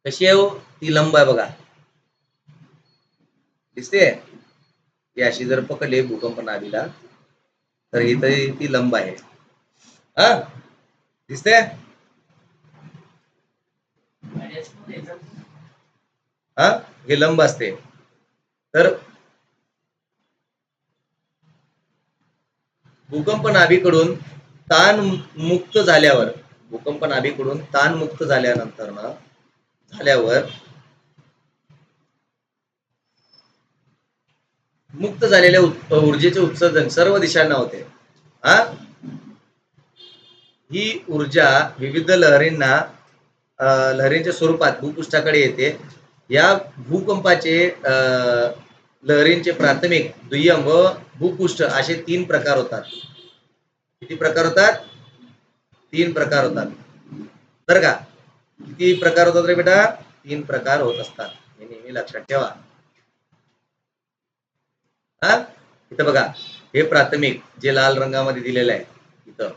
कशी आहे ती? लंब आहे बघा, दिसते? ती अशी जर पकडले भूकंप नाभीला तर इथं ती लंब आहे. दिसते? हे लंब असते. तर भूकंप नाभीकडून ताण मुक्त झाल्यावर, भूकंप नाभीकडून ताण मुक्त झाल्यानंतर मुक्त झालेल्या ऊर्जेचे उत्सर्जन सर्व दिशांना होते. ही ऊर्जा विविध लहरींच्या स्वरूपात भूपृष्ठाकडे येते. या भूकंपाचे लहरींचे प्राथमिक, दुय्यम व भूपृष्ठ असे 3 प्रकार होतात. किती प्रकार होतात? 3 प्रकार होतात. बरं का. किती प्रकार होतात रे बेटा? 3 प्रकार होत असतात. हे नेहमी लक्षात ठेवा. इथं बघा, हे प्राथमिक जे लाल रंगामध्ये दिलेलं आहे, इथं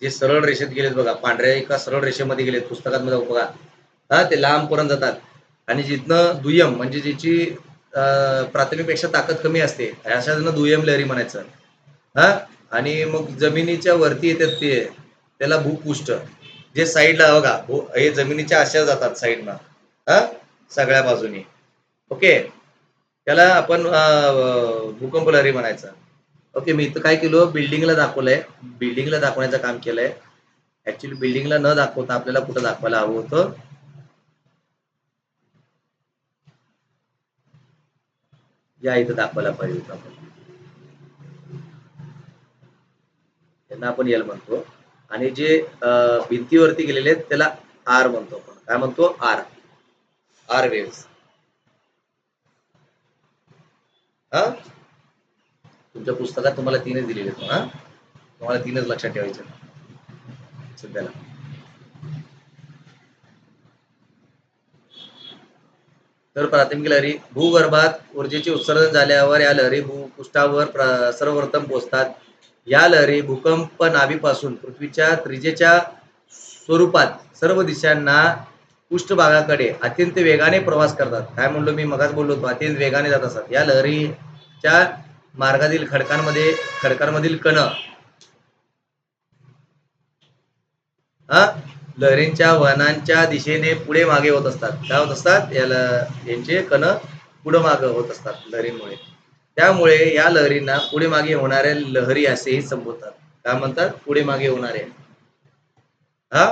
जे सरळ रेषेत गेलेत बघा, पांढऱ्या एका सरळ रेषेमध्ये गेलेत पुस्तकात बघा, ते लांबपर्यंत जातात. आणि जिथनं दुय्यम म्हणजे ज्याची प्राथमिकपेक्षा ताकद कमी असते, अशाच दुय्यम लहरी म्हणायचं. आणि मग जमिनीच्या वरती येतात ते, त्याला भूपृष्ठ. जे साईडला बघा, हे जमिनीच्या अशा जातात साईडनं, सगळ्या बाजूनी. ओके, त्याला आपण भूकंप लहरी म्हणायचं. ओके, मी इथं काय केलं, बिल्डिंगला दाखवलंय, बिल्डिंगला दाखवण्याचं काम केलंय. ऍक्च्युली बिल्डिंगला न दाखवता आपल्याला कुठं दाखवायला हवं होतं? या इथं दाखवायला पाहिजे होतं आपण. त्यांना आपण एल म्हणतो. आणि जे भिंतीवरती गेलेले आहेत त्याला आर म्हणतो आपण. काय म्हणतो? आर. R waves. तुमच्या पुस्तकात तुम्हाला 3च दिलेले आहेत. तुम्हाला 3च लक्षात ठेवायचे सध्याला. तर प्राथमिक लहरी भूगर्भात ऊर्जेचे उत्सर्जन झाल्यावर या लहरी भूपृष्ठावर सर्वप्रथम पोहोचतात. या लहरी भूकंप नाभीपासून पृथ्वीच्या त्रिज्येच्या स्वरूपात सर्व दिशांना पृष्ठभागाकडे अत्यंत वेगाने प्रवास करतात. काय म्हणलो मी मगाच बोललो होतो, अत्यंत वेगाने जात असतात. या लहरीच्या मार्गातील खडकांमधील कण लहरींच्या वहनांच्या दिशेने पुढे मागे होत असतात. काय होत असतात? यांचे कण पुढे मागे होत असतात लहरींमुळे. त्यामुळे या लहरींना पुढे मागे होणाऱ्या लहरी असेही संबोधतात. काय म्हणतात? पुढे मागे होणारे. हा.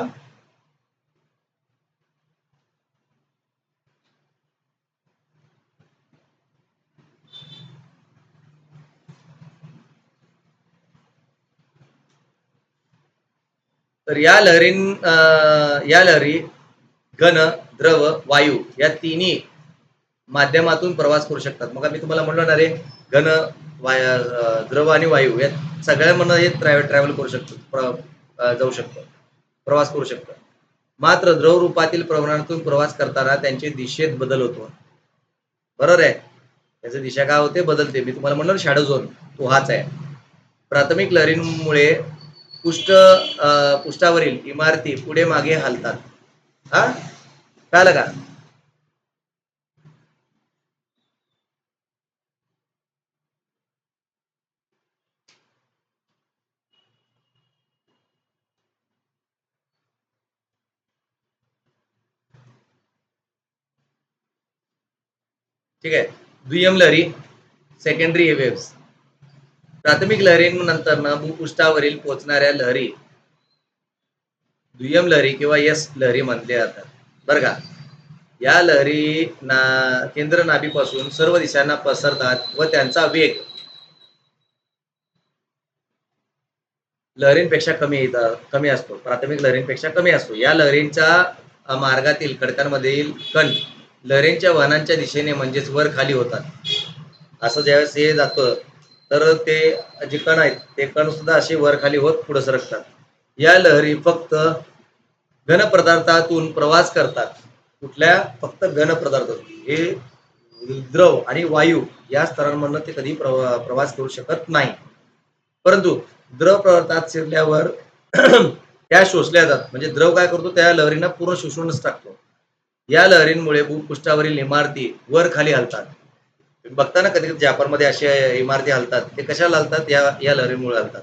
तर या लहरी घन, द्रव, वायू या तिन्ही माध्यमातून प्रवास करू शकतात. मग मी तुम्हाला म्हणलो ना रे, घन, द्रव आणि वायू या सगळ्यांमधून हे ट्रॅव्हल करू शकतो, जाऊ शकतो, प्रवास करू शकतो. मात्र द्रव रूपातील प्रवाहातून प्रवास करताना त्यांचे दिशेत बदल होतो. बरोबर आहे. त्याची दिशा काय होते, बदलते. मी तुम्हाला म्हणलो शॅडो झोन, तो हाच आहे. प्राथमिक लहरींमुळे पृष्ठावरील इमारती पुढे मागे हलतात. हा, कळलं का? ठीक आहे. दुय्यम लहरी, सेकंडरी वेव्स. प्राथमिक लहरीनंतर भूपृष्ठावरील पोहोचणाऱ्या लहरी दुय्यम लहरी किंवा एस लहरी म्हटले जातात. बरं का? या लहरी केंद्र नाभीपासून सर्व दिशांना पसरतात व त्यांचा वेग लहरींपेक्षा कमी असतो. प्राथमिक लहरींपेक्षा कमी असतो. या लहरींच्या मार्गातील खडकांमधील कण लहरींच्या वहनांच्या दिशेने म्हणजेच वर खाली होतात. असं ज्यावेळेस हे जातं तर ते जे कण आहेत ते कण सुद्धा असे वर खाली होत पुढे सरकतात. या लहरी फक्त घन पदार्थातून प्रवास करतात. कुठल्या? फक्त घन पदार्थातून. हे द्रव आणि वायू या स्तरांमधून ते कधी प्रवास करू शकत नाही. परंतु द्रव पदार्थात शिरल्यावर त्या शोषल्या जातात. म्हणजे द्रव काय करतो, त्या लहरींना पूर्ण शोषूनच टाकतो. या लहरींमुळे भूपृष्ठावरील इमारती वर खाली हलतात. बघताना कधी कधी जापानमध्ये अशा इमारती हलतात. ते कशाला हलतात? या लहरींमुळे हलतात.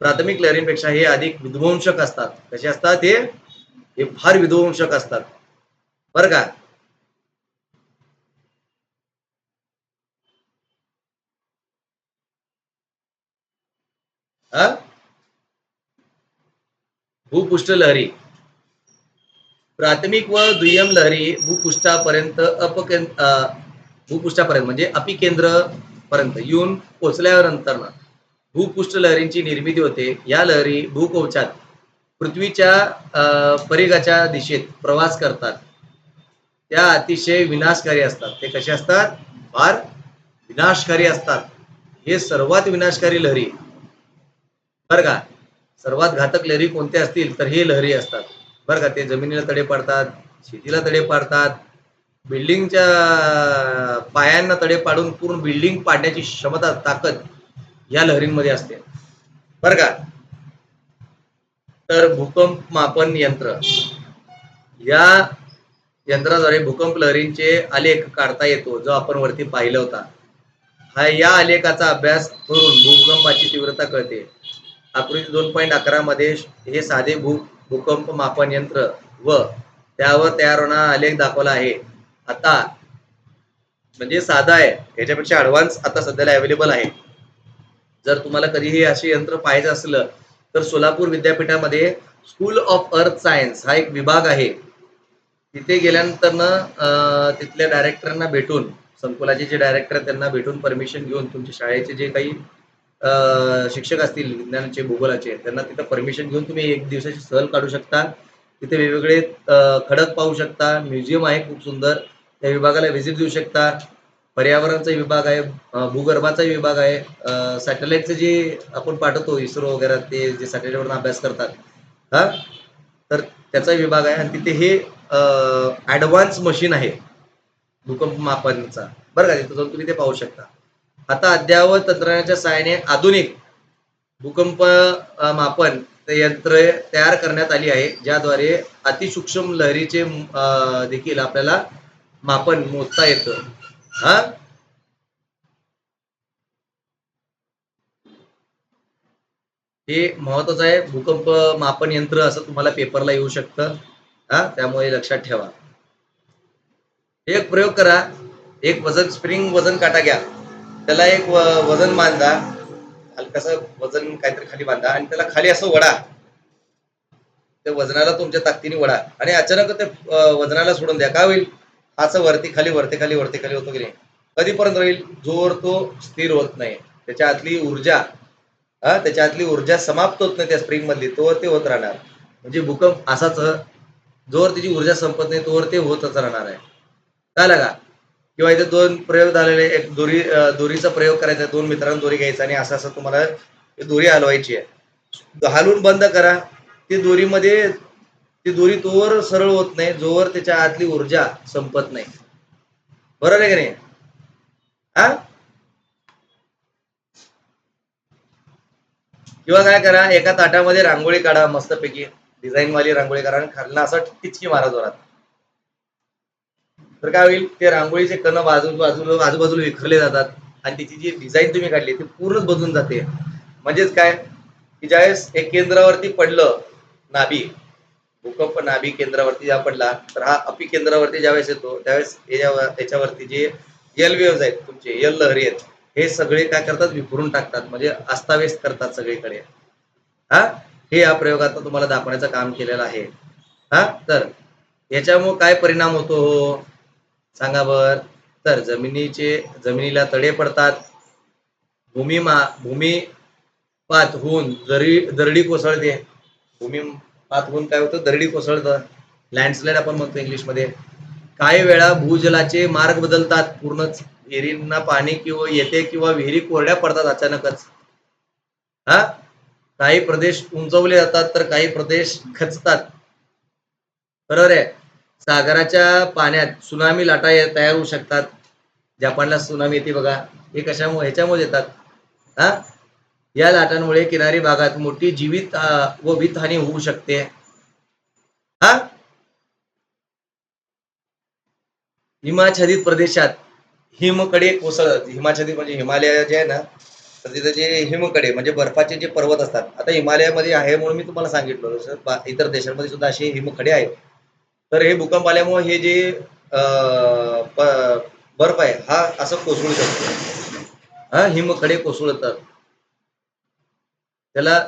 प्राथमिक लहरींपेक्षा हे अधिक विध्वंसक असतात. कसे असतात? हे फार विध्वंसक असतात. बरं का? भूपृष्ठ लहरी, प्राथमिक व दुय्यम लहरी भूपृष्ठापर्यंत भूपृष्ठापर्यंत म्हणजे अपिकेंद्र पर्यंत येऊन पोहोचल्यावर नंतर भूपृष्ठ लहरींची निर्मिती होते. या लहरी भूकवचात पृथ्वीच्या परिघाच्या दिशेत प्रवास करतात. त्या अतिशय विनाशकारी असतात. ते कसे असतात? फार विनाशकारी असतात. हे सर्वात विनाशकारी लहरी. बरं का? सर्वात घातक लहरी कोणत्या असतील तर हे लहरी असतात. बरं का? ते जमिनीला तडे पाडतात, शेतीला तडे पाडतात, बिल्डिंगच्या पायांना तडे पाडून पूर्ण बिल्डिंग पाडण्याची क्षमता, ताकद या लहरींमध्ये असते. बरं का? तर भूकंप मापन यंत्र, या यंत्राद्वारे भूकंप लहरींचे आलेख काढता येतो, जो आपण वरती पाहिला होता. या आलेखाचा अभ्यास करून भूकंपाची तीव्रता कळते. आकृती 2.11 मध्ये हे साधे भूकंप मापन यंत्र व त्यावर तयार होणारा आलेख दाखवला आहे. आता म्हणजे साधा आहे, याच्यापेक्षा ऍडव्हान्स आता सध्याला अवेलेबल आहे. जर तुम्हाला कधीही असे यंत्र पाहायचं असलं तर सोलापूर विद्यापीठामध्ये स्कूल ऑफ अर्थ सायन्स हा एक विभाग आहे. तिथे गेल्यानंतर तिथल्या डायरेक्टरांना भेटून, संकुलाचे जे डायरेक्टर आहेत त्यांना भेटून परमिशन घेऊन तुमच्या शाळेचे जे काही शिक्षक असतील विज्ञानाचे, भूगोलाचे, त्यांना तिथं परमिशन घेऊन तुम्ही एक दिवसाची सहल काढू शकता. तिथे वेगवेगळे खडक पाहू शकता. म्युझियम आहे खूप सुंदर. त्या विभागाला व्हिजिट देऊ शकता. पर्यावरणाचा विभाग आहे, भूगर्भाचा विभाग आहे, सॅटेलाइटचे जे आपण पाठवतो इस्रो वगैरे, ते जे सॅटेलाइटवरून अभ्यास करतात, हा, तर त्याचा विभाग आहे. आणि तिथे हे ऍडव्हान्स मशीन आहे भूकंप मापनचा. बरं का? तिथं जाऊन तुम्ही ते पाहू शकता. आता अद्ययावत तंत्रज्ञानाच्या सहाय्याने आधुनिक भूकंप मापन यंत्र तयार करण्यात आली आहे, ज्याद्वारे अतिसूक्ष्म लहरीचे देखील आपल्याला मापन मोजता येतं. हा, हे महत्वाचं आहे. भूकंप मापन यंत्र असं तुम्हाला पेपरला येऊ शकतं. हा, त्यामुळे लक्षात ठेवा. एक प्रयोग करा. एक स्प्रिंग वजन काटा घ्या, त्याला एक वजन बांधा, हलकासं वजन काहीतरी खाली बांधा आणि त्याला खाली असं वडा. त्या वजनाला तुमच्या ताकदीने वडा आणि अचानक ते वजनाला सोडून द्या. काय होईल? असं वरती खाली वरती खाली वरती खाली होतो की नाही? कधीपर्यंत राहील? जोर तो स्थिर होत नाही. त्याच्या आतली ऊर्जा त्याच्या आतली ऊर्जा समाप्त होत नाही त्या स्प्रिंग मधली, तोवर ते होत राहणार. म्हणजे भूकंप असाच जोवर त्याची ऊर्जा संपत नाही तोवर ते होतच राहणार आहे. कळलं का? किंवा इथे 2 प्रयोग झालेले, एक दोरीचा प्रयोग करायचा, 2 मित्रांना दोरी घ्यायचा आणि असं तुम्हाला दोरी हलवायची आहे. हलवून बंद करा. ती दोरीमध्ये ती दोरी तोवर सरळ होत नाही जोवर त्याच्या आतली ऊर्जा संपत नाही. बरोबर आहे की नाही? हा? किंवा काय करा, एका ताटामध्ये रांगोळी काढा मस्तपैकी, डिझाईन वाली रांगोळी काढा आणि खालना असं टिचकी मारा जोरात. तर काय होईल? ते रांगोळीचे कण आजूबाजूला विखरले जातात आणि त्याची जी डिझाईन तुम्ही काढली ती पूर्णच बदलून जाते. म्हणजेच काय की ज्यावेळेस एक केंद्रावरती पडलं नाभी, भूकंप नाभी केंद्रावरती जेव्हा पडला तर हा अपी केंद्रावरती ज्यावेळेस येतो त्यावेळेस याच्यावरती जे यल वेव्ह आहेत तुमचे, यल लहरी आहेत, हे सगळे काय करतात? विखरून टाकतात, म्हणजे अस्ताव्यस्त करतात सगळीकडे. हा, हे या प्रयोगात तुम्हाला दाखवण्याचं काम केलेलं आहे. हा, तर याच्यामुळे काय परिणाम होतो हो सांगा बर? तर जमिनीला तडे पडतात, भूमिपात होऊन दरडी कोसळते. भूमिपात होऊन काय होतं? दरडी कोसळतं, लँडस्लाइड आपण म्हणतो इंग्लिशमध्ये. काही वेळा भूजलाचे मार्ग बदलतात पूर्णच, विहिरींना पाणी किंवा येते किंवा विहिरी कोरड्या पडतात अचानकच. हा, काही प्रदेश उंचवले जातात तर काही प्रदेश खचतात. बरोबर आहे. सागराच्या पाण्यात सुनामी लाटा तयार होऊ शकतात. जपानला सुनामी येते बघा, हे कशामुळे? ह्याच्यामुळे येतात. हा, या लाटांमुळे किनारी भागात मोठी जीवित व वित्तहानी होऊ शकते. हा, हिमाच्छादित प्रदेशात हिमकडे कोसळतात. हिमाच्छादित म्हणजे हिमालय जे आहे ना, तर तिथे जे हिमकडे म्हणजे बर्फाचे जे पर्वत असतात, आता हिमालयामध्ये आहे म्हणून मी तुम्हाला सांगितलं, जसं इतर देशांमध्ये सुद्धा असे हिमकडे आहेत. तर हे भूकंप आल्यामुळे हे जे बर्फ आहे हा असं कोसळू शकतो. हा, हिमकडे कोसळतात. त्याला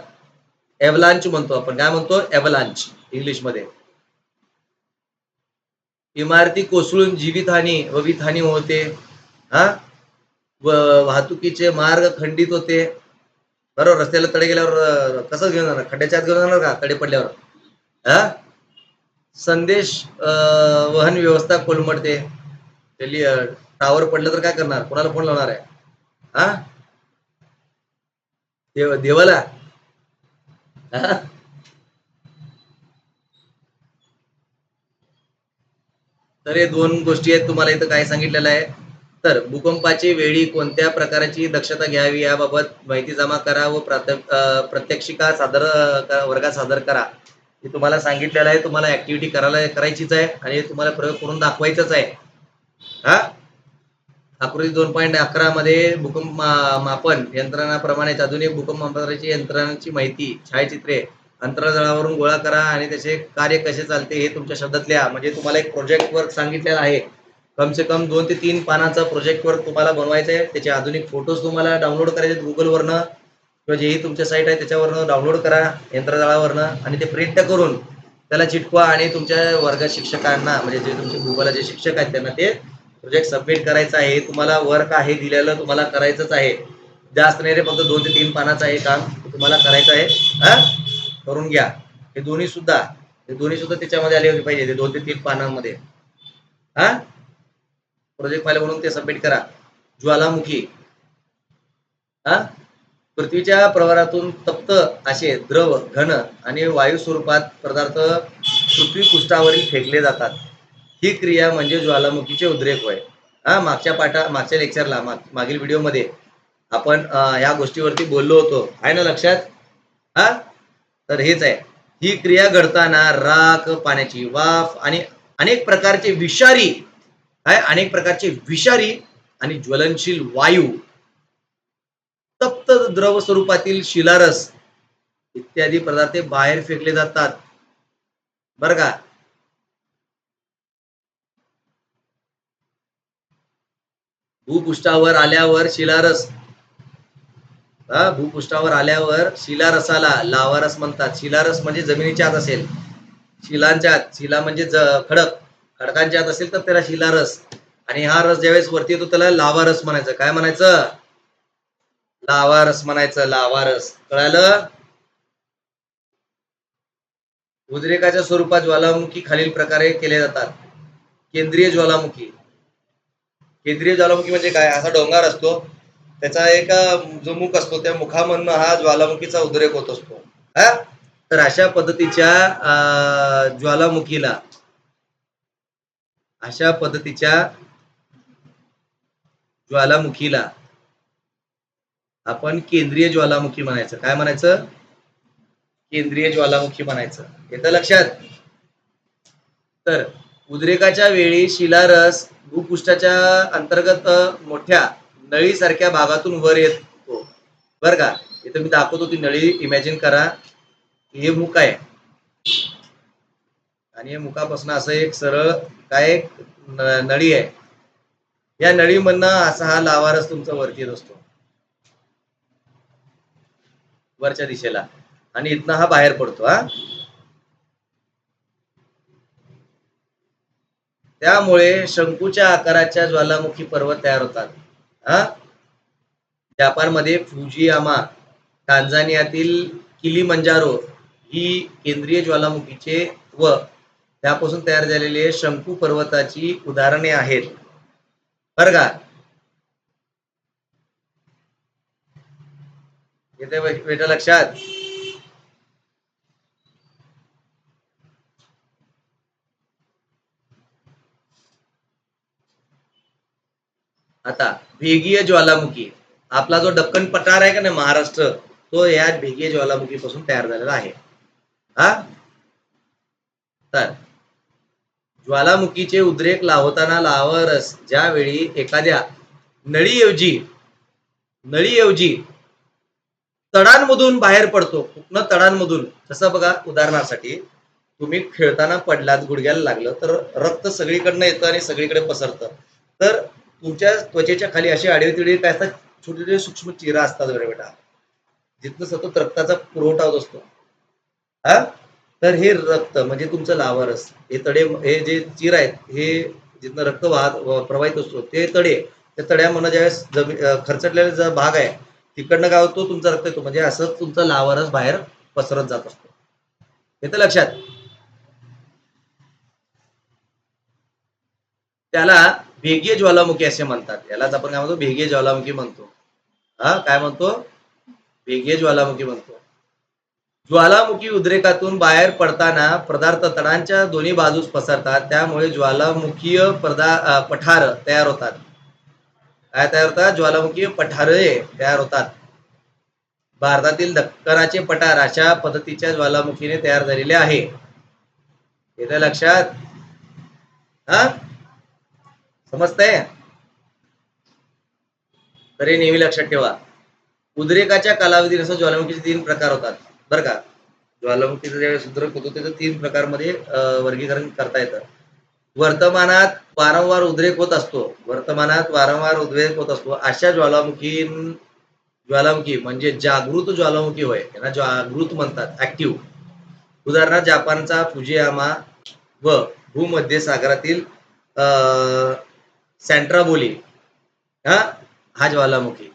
एव्हलांच म्हणतो आपण. काय म्हणतो? एव्हलांच इंग्लिशमध्ये. इमारती कोसळून जीवितहानी व वित्तहानी होते. हा, वाहतुकीचे मार्ग खंडित होते. बरोबर, रस्त्याला तडे गेल्यावर कसं घेऊन जाणार? खड्ड्याच्या आत घेऊन जाणार का तडे पडल्यावर? हा, संदेश वहन व्यवस्था कोलमडते. टावर पडलं तर काय करणार? कोणाला फोन लावणार आहे? हा, देवाला. तर हे 2 गोष्टी आहेत. तुम्हाला इथं काय सांगितलेलं आहे? तर भूकंपाची वेळी कोणत्या प्रकारची दक्षता घ्यावी याबाबत माहिती जमा करा व प्रात्यक्षिका वर्गात सादर करा. हे तुम्हाला सांगितलेलं आहे. तुम्हाला ऍक्टिव्हिटी करायचीच आहे आणि तुम्हाला प्रयोग करून दाखवायचंच आहे. हा, आकृती 2.11 मध्ये भूकंप मापन यंत्रणाप्रमाणेच आधुनिक भूकंप मापनाची यंत्रणांची माहिती, छायाचित्रे अंतराळावरून गोळा करा आणि त्याचे कार्य कसे चालते हे तुमच्या शब्दात लिहा. म्हणजे तुम्हाला एक प्रोजेक्ट वर्क सांगितलेला आहे. कम से कम 2 ते 3 पानाचा प्रोजेक्ट वर्क तुम्हाला बनवायचं आहे. त्याचे आधुनिक फोटोज तुम्हाला डाउनलोड करायचे गुगलवरनं किंवा जेही तुमच्या साईट आहे त्याच्यावरनं डाउनलोड करा यंत्रजाळावरनं आणि ते प्रिंट करून त्याला चिटकवा आणि तुमच्या वर्गात शिक्षकांना, म्हणजे जे तुमचे भूगोलाचे शिक्षक आहेत त्यांना ते प्रोजेक्ट सबमिट करायचं आहे. तुम्हाला वर्क आहे दिलेलं, तुम्हाला करायचंच आहे. जास्त नाही रे, फक्त 2 ते 3 पानाचं आहे काम, तुम्हाला करायचं आहे. हा, करून घ्या. हे दोन्ही सुद्धा त्याच्यामध्ये आले होते पाहिजे, ते 2 ते 3 पानांमध्ये. हा, प्रोजेक्ट फाईल म्हणून ते सबमिट करा. ज्वालामुखी. हा, पृथ्वीच्या प्रवारातून तप्त असे द्रव, घन आणि वायू स्वरूपात पदार्थ पृथ्वी पृष्ठावरील फेकले जातात. ही क्रिया म्हणजे ज्वालामुखीचे उद्रेक होय. हा, मागच्या लेक्चरला मागील व्हिडिओमध्ये आपण या गोष्टीवरती बोललो होतो, आहे ना लक्षात? हा, तर हेच आहे. ही क्रिया घडताना राख, पाण्याची वाफ आणि अनेक प्रकारचे विषारी आणि ज्वलनशील वायू, तप्त द्रव स्वरूपातील शिलारस इत्यादी पदार्थ बाहेर फेकले जातात. बरं का? भूपृष्ठावर आल्यावर शिलारसाला लावारस म्हणतात. शिलारस म्हणजे जमिनीच्या आत असेल शिलांच्या आत, शिला म्हणजे खडक, खडकांच्या आत असेल तर त्याला शिलारस. आणि हा रस ज्यावेळेस वरती येतो त्याला लावा रस म्हणायचं. काय म्हणायचं? लावा रस म्हणायचं. लावा रस. कळालं? उद्रेकाच्या स्वरूपात ज्वालामुखी खालील प्रकारे केले जातात. केंद्रीय ज्वालामुखी. केंद्रीय ज्वालामुखी म्हणजे काय? असा डोंगर असतो, त्याचा एक जो मुख असतो त्या मुखामधनं हा ज्वालामुखीचा उद्रेक होत असतो. हा, तर अशा पद्धतीच्या ज्वालामुखीला, अशा पद्धतीच्या ज्वालामुखीला आपण केंद्रीय ज्वालामुखी म्हणायचं. काय म्हणायचं? केंद्रीय ज्वालामुखी म्हणायचं. येतं लक्षात? तर उद्रेकाच्या वेळी शिलारस भूपृष्ठाच्या अंतर्गत मोठ्या नळीसारख्या भागातून वर येतो. बर का? इथं मी दाखवतो ती नळी इमॅजिन करा. हे मुख आहे आणि या मुखापासून असं एक सरळ काय नळी आहे. या नळीमधनं असा हा लावारस तुमचा वरती येत असतो वरच्या दिशेला, आणि इथनं हा बाहेर पडतो. हा, त्यामुळे शंकूच्या आकाराच्या ज्वालामुखी पर्वत तयार होतात. हा, जपानमध्ये फुजियामा, टांझानियातील किलीमंजारो ही केंद्रीय ज्वालामुखीचे व त्यापासून तयार झालेले शंकू पर्वताची उदाहरणे आहेत. बरं का? येते बेटा लक्षात? आता भेगीय ज्वालामुखी, आपला जो दक्कन पठार आहे का नाही महाराष्ट्र, तो या भेगीय ज्वालामुखीपासून तयार झालेला आहे. हा, तर ज्वालामुखीचे उद्रेक लावताना लावारस ज्यावेळी एखाद्या नळीऐवजी तडांमधून बाहेर पडतो. कुठनं? तडांमधून. जसं बघा, उदाहरणासाठी तुम्ही खेळताना पडलात, गुडघ्याला लागलं तर रक्त सगळीकडनं येतं आणि सगळीकडे पसरतं. तर तुमच्या त्वचेच्या खाली अशी आडवी काय असतात? छोटे छोटे सूक्ष्म चिरा असतात बरे बेटा, जिथनं सतत रक्ताचा पुरवठा होत असतो. हा, तर हे रक्त म्हणजे तुमचं लावारस, हे तडे, हे जे चिर आहेत, हे जिथनं रक्त प्रवाहित असतो ते तडे, त्या तड्यामधनं ज्यावेळेस खरचटलेला जो भाग आहे तिकडनं काय होतो? तुमचा रक्त येतो. म्हणजे असं तुमचा लावारस बाहेर पसरत जात असतो. येतं लक्षात? त्याला भेगीय ज्वालामुखी असे म्हणतात. यालाच आपण काय म्हणतो? भेगीय ज्वालामुखी म्हणतो. हा, काय म्हणतो? भेगीय ज्वालामुखी म्हणतो. ज्वालामुखी उद्रेकातून बाहेर पडताना पदार्थ तडांच्या दोन्ही बाजूस पसरतात, त्यामुळे ज्वालामुखीय पठार तयार होतात. काय तयार होतात? ज्वालामुखीय पठारे तयार होतात. भारतातील दक्खनाचे पठार अशा पद्धतीच्या ज्वालामुखीने तयार झालेले आहे. येतं लक्षात? हा, समजतंय? तरी नेहमी लक्षात ठेवा, उद्रेकाच्या कालावधीनुसार ज्वालामुखीचे 3 प्रकार होतात. बरं का? ज्वालामुखीचा ज्यावेळेस उद्रेक होतो त्याचं 3 प्रकारमध्ये वर्गीकरण करता येतं. वर्तमानात वारंवार उद्रेक होत असतो. वर्तमानात वारंवार उद्रेक होत असतो अशा ज्वालामुखी म्हणजे जागृत ज्वालामुखी होय. त्यांना जागृत म्हणतात, ऍक्टिव्ह. उदाहरणार्थ जपानचा फुजियामा व भूमध्य सागरातील सँट्राबोली हा ज्वालामुखी.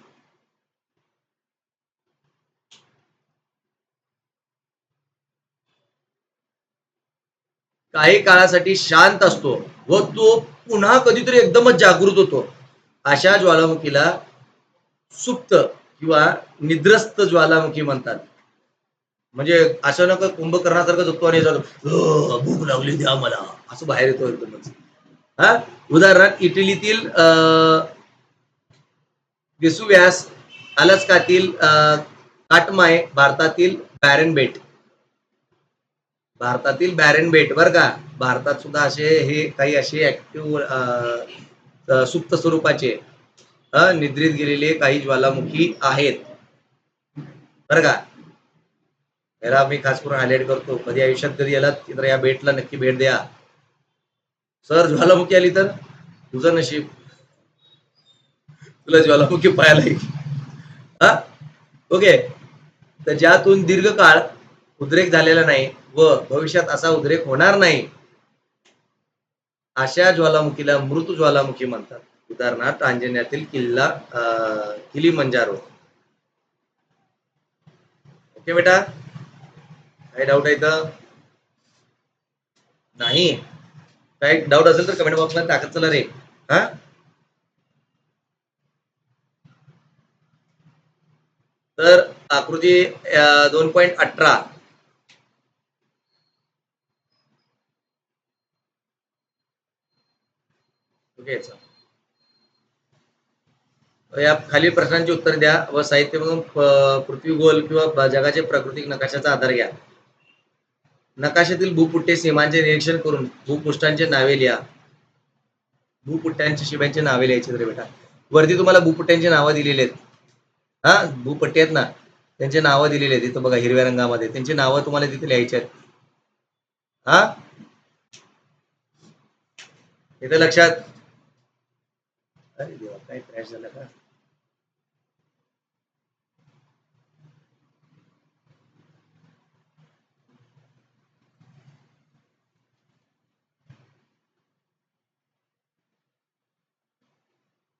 काही काळासाठी शांत असतो व तो पुन्हा कधीतरी एकदमच जागृत होतो. अशा ज्वालामुखीला सुप्त किंवा निद्रस्त ज्वालामुखी म्हणतात. म्हणजे अचानक कुंभकर्णासारखं झोपतो आणि भूक लागली द्या मला, असं बाहेर येतो एकदमच. हा, उदाहरणार्थ इटलीतील व्यास, अलास्कातील काटमाय, भारतातील बॅरन बेट बर का. भारतात सुद्धा असे हे काही असे ऍक्टिव्ह सुप्त स्वरूपाचे निद्रित गेलेले काही ज्वालामुखी आहेत. बरं का? याला मी खास करून हायलाइट करतो. कधी आयुष्यात कधी याला तर या बेटला नक्की भेट द्या. सर ज्वालामुखी आली तर तुझं नशीब, तुला ज्वालामुखी पाहायला येईल. हा, ओके. तर ज्यातून दीर्घकाळ उद्रेक झालेला नाही व भविष्यात असा उद्रेक होणार नाही अशा ज्वालामुखीला मृत ज्वालामुखी म्हणतात. उदाहरणार्थ टांझानियातील किलिमंजारो. ओके बेटा, काही डाऊट आहे तर नाही? काही डाऊट असेल तर कमेंट बॉक्समध्ये टाकत चला रे. हा, तर आकृती 2.18 ओके. या खालील प्रश्नांची उत्तर द्या व साहित्यामधून पृथ्वी गोल किंवा जगाचे प्राकृतिक नकाशाचा आधार घ्या. नकाशातील भूपुट्टे सीमांचे निरीक्षण करून भूपृष्ठांचे नावे लिहा. भूपुट्ट्यांच्या शिबांची नावे लिहायची रे बेटा. वरती तुम्हाला भूपुट्ट्यांची नावं दिलेली आहेत. हा, भूपट्टी आहेत ना, त्यांचे नावं दिलेली आहेत इथं बघा हिरव्या रंगामध्ये. त्यांची नावं तुम्हाला तिथे लिहायची आहेत. हा, इथे लक्षात. अरे देवा, काय क्रॅश झाला का?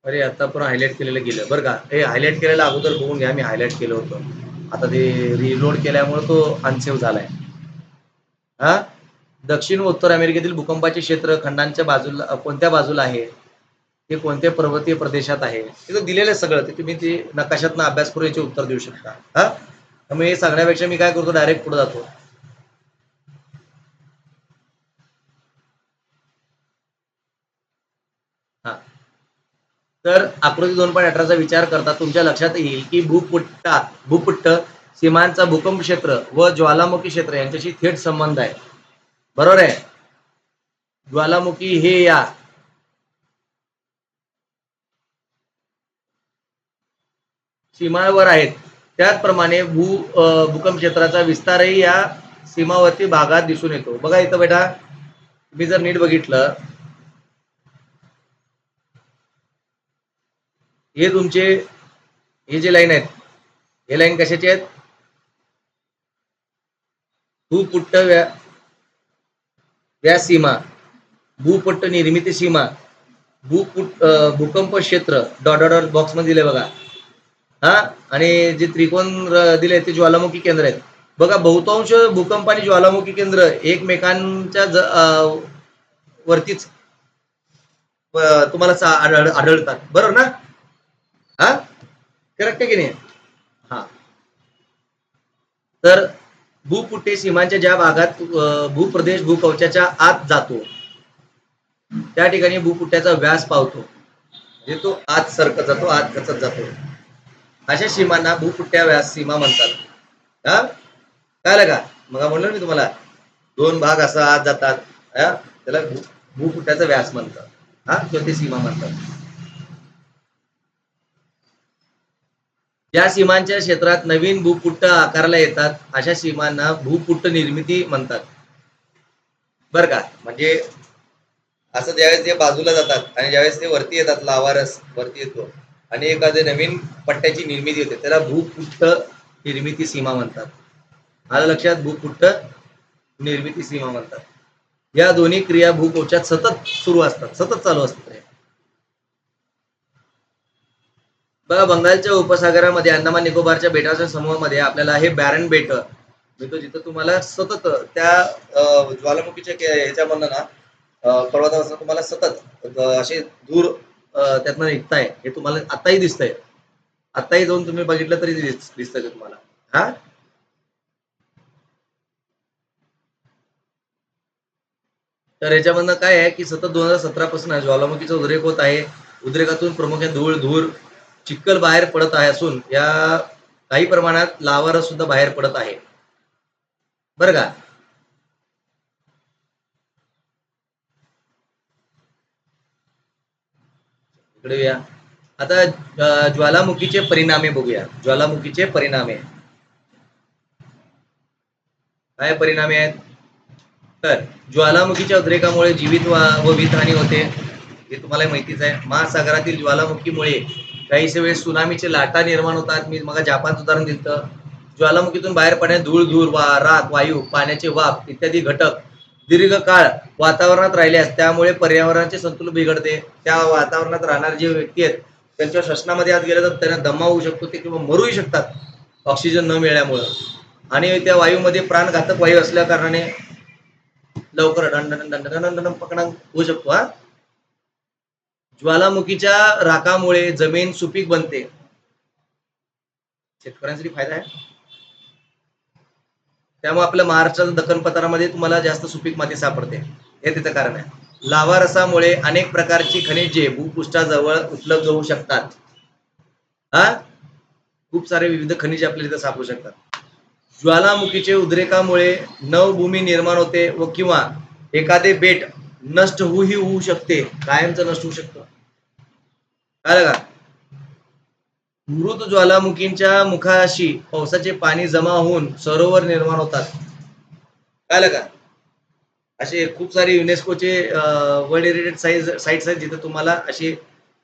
अरे आता पण हायलाइट केलेलं गेलं बरं का. हे हायलाइट केलेलं अगोदर बघून घ्या, मी हायलाइट केलं होतं. आता ते रिलोड केल्यामुळे तो अनसेव्ह झालाय. हा, दक्षिण व उत्तर अमेरिकेतील भूकंपाचे क्षेत्र खंडांच्या बाजूला कोणत्या बाजूला आहे, ते कोणत्या पर्वतीय प्रदेशात आहे, तिथं दिलेलं आहे सगळं. ते तुम्ही ते नकाशातनं अभ्यास करून याचे उत्तर देऊ शकता. हा, त्यामुळे हे सांगण्यापेक्षा मी काय करतो, डायरेक्ट पुढे जातो. हा, तर आकृती 2.18चा विचार करता तुमच्या लक्षात येईल की भूपट्ट सीमांचा भूकंप क्षेत्र व ज्वालामुखी क्षेत्र यांच्याशी थेट संबंध आहे. बरोबर आहे. ज्वालामुखी हे या सीमावर आहेत, त्याचप्रमाणे भूकंप क्षेत्राचा विस्तारही या सीमावर्ती भागात दिसून येतो. बघा इथं बेटा, तुम्ही जर नीट बघितलं, हे तुमचे हे जे लाईन आहेत, हे लाईन कशाचे आहेत? भूपट्ट व्यास सीमा, भूपट्ट निर्मिती सीमा, भूकंप क्षेत्र डॉट डॉट बॉक्स मध्ये दिले बघा. हा, आणि जे त्रिकोण दिले ते ज्वालामुखी केंद्र आहेत. बघा, बहुतांश भूकंप आणि ज्वालामुखी केंद्र एकमेकांच्या वरतीच तुम्हाला आढळतात. बरोबर ना? हा, करेक्ट आहे की नाही? हा, तर भूपुट्टे सीमांच्या ज्या भागात भूप्रदेश भूकवचाच्या आत जातो त्या ठिकाणी भूपुट्ट्याचा व्यास पावतो, म्हणजे तो आत सरकत जातो, आत खचत जातो. अशा सीमांना भूपुट्ट्या व्यास सीमा म्हणतात. हा, कळलं का? मग म्हणलं मी तुम्हाला, दोन भाग असा आत जातात, त्याला भूपुट्ट्याचा व्यास म्हणतात. हा, किंवा ते सीमा म्हणतात. ज्या सीमांच्या क्षेत्रात नवीन भूपुट्ट आकाराला येतात अशा सीमांना भूपुट्ट निर्मिती म्हणतात. बर का? म्हणजे असं ज्यावेळेस ते बाजूला जातात आणि ज्यावेळेस ते वरती येतात, लावारस वरती येतो आणि एखाद्या नवीन पट्ट्याची निर्मिती होते, त्याला भूपुट्ट निर्मिती सीमा म्हणतात. आलं लक्षात? भूपुट्ट निर्मिती सीमा म्हणतात. या दोन्ही क्रिया भूकवचात सतत सुरू असतात, सतत चालू असतात. बघा, बंगालच्या उपसागरामध्ये अंदमान निकोबारच्या बेटाच्या समूहामध्ये आपल्याला हे बॅरन बेट मिळतो, जिथं तुम्हाला सतत त्या ज्वालामुखीच्या ह्याच्यामधनं ना पर्वतापासून तुम्हाला सतत असे दूर त्यातनं निघताय, हे तुम्हाला आताही दिसतंय. आताही जाऊन तुम्ही बघितलं तरी दिसतंय तुम्हाला. हा, तर याच्यामधनं काय आहे की सतत 2017 पासून ज्वालामुखीचा उद्रेक होत आहे. उद्रेकातून प्रमुख धूळ चिखल बाहेर पडत आहे असून या काही प्रमाणात लावारस सुद्धा बाहेर पडत आहे. बरं का? इकडे या. आता ज्वालामुखीचे परिणामे बघूया. ज्वालामुखीचे परिणामे काय परिणामे आहेत? तर ज्वालामुखीच्या उद्रेकामुळे जीवित व वित्तहानी होते, हे तुम्हाला माहितीच आहे. महासागरातील ज्वालामुखीमुळे काहीशे वेळेस सुनामीचे लाटा निर्माण होतात. मी मग जपानचं उदाहरण दिलं. ज्वालामुखीतून बाहेर पडणारे धूळ, धूर, राख, वायू, पाण्याचे वाफ इत्यादी घटक दीर्घकाळ वातावरणात राहिल्यास त्यामुळे पर्यावरणाचे संतुलन बिघडते. त्या वातावरणात राहणारे जे व्यक्ती आहेत त्यांच्या श्वसनामध्ये आत गेलं तर त्यांना दमा होऊ शकतो ते किंवा मरूही शकतात ऑक्सिजन न मिळाल्यामुळं. आणि त्या वायूमध्ये प्राणघातक वायू असल्या कारणाने लवकर पकडा होऊ शकतो. हा ज्वालामुखीच्या राखामुळे जमीन सुपीक बनते. शेतकऱ्यांसाठी फायदा आहे. त्यामुळे आपल्या महाराष्ट्राच्या दक्खन पठारामध्ये तुम्हाला जास्त सुपीक माती सापडते. हे तिचं कारण आहे. लावा रसामुळे अनेक प्रकारची खनिजे भूपृष्ठाजवळ उपलब्ध होऊ शकतात. हा खूप सारे विविध खनिजे आपल्याला तिथे सापडू शकतात. ज्वालामुखीचे उद्रेकामुळे नवभूमी निर्माण होते व किंवा एखादे बेट नष्ट होऊ शकते. कायमचं नष्ट होऊ शकतं. कळलं का? मृत ज्वालामुखींच्या मुखाशी पावसाचे पाणी जमा होऊन सरोवर निर्माण होतात. कळलं का? असे खूप सारे युनेस्कोचे वर्ल्ड हेरिटेज साईट्स आहेत जिथे तुम्हाला असे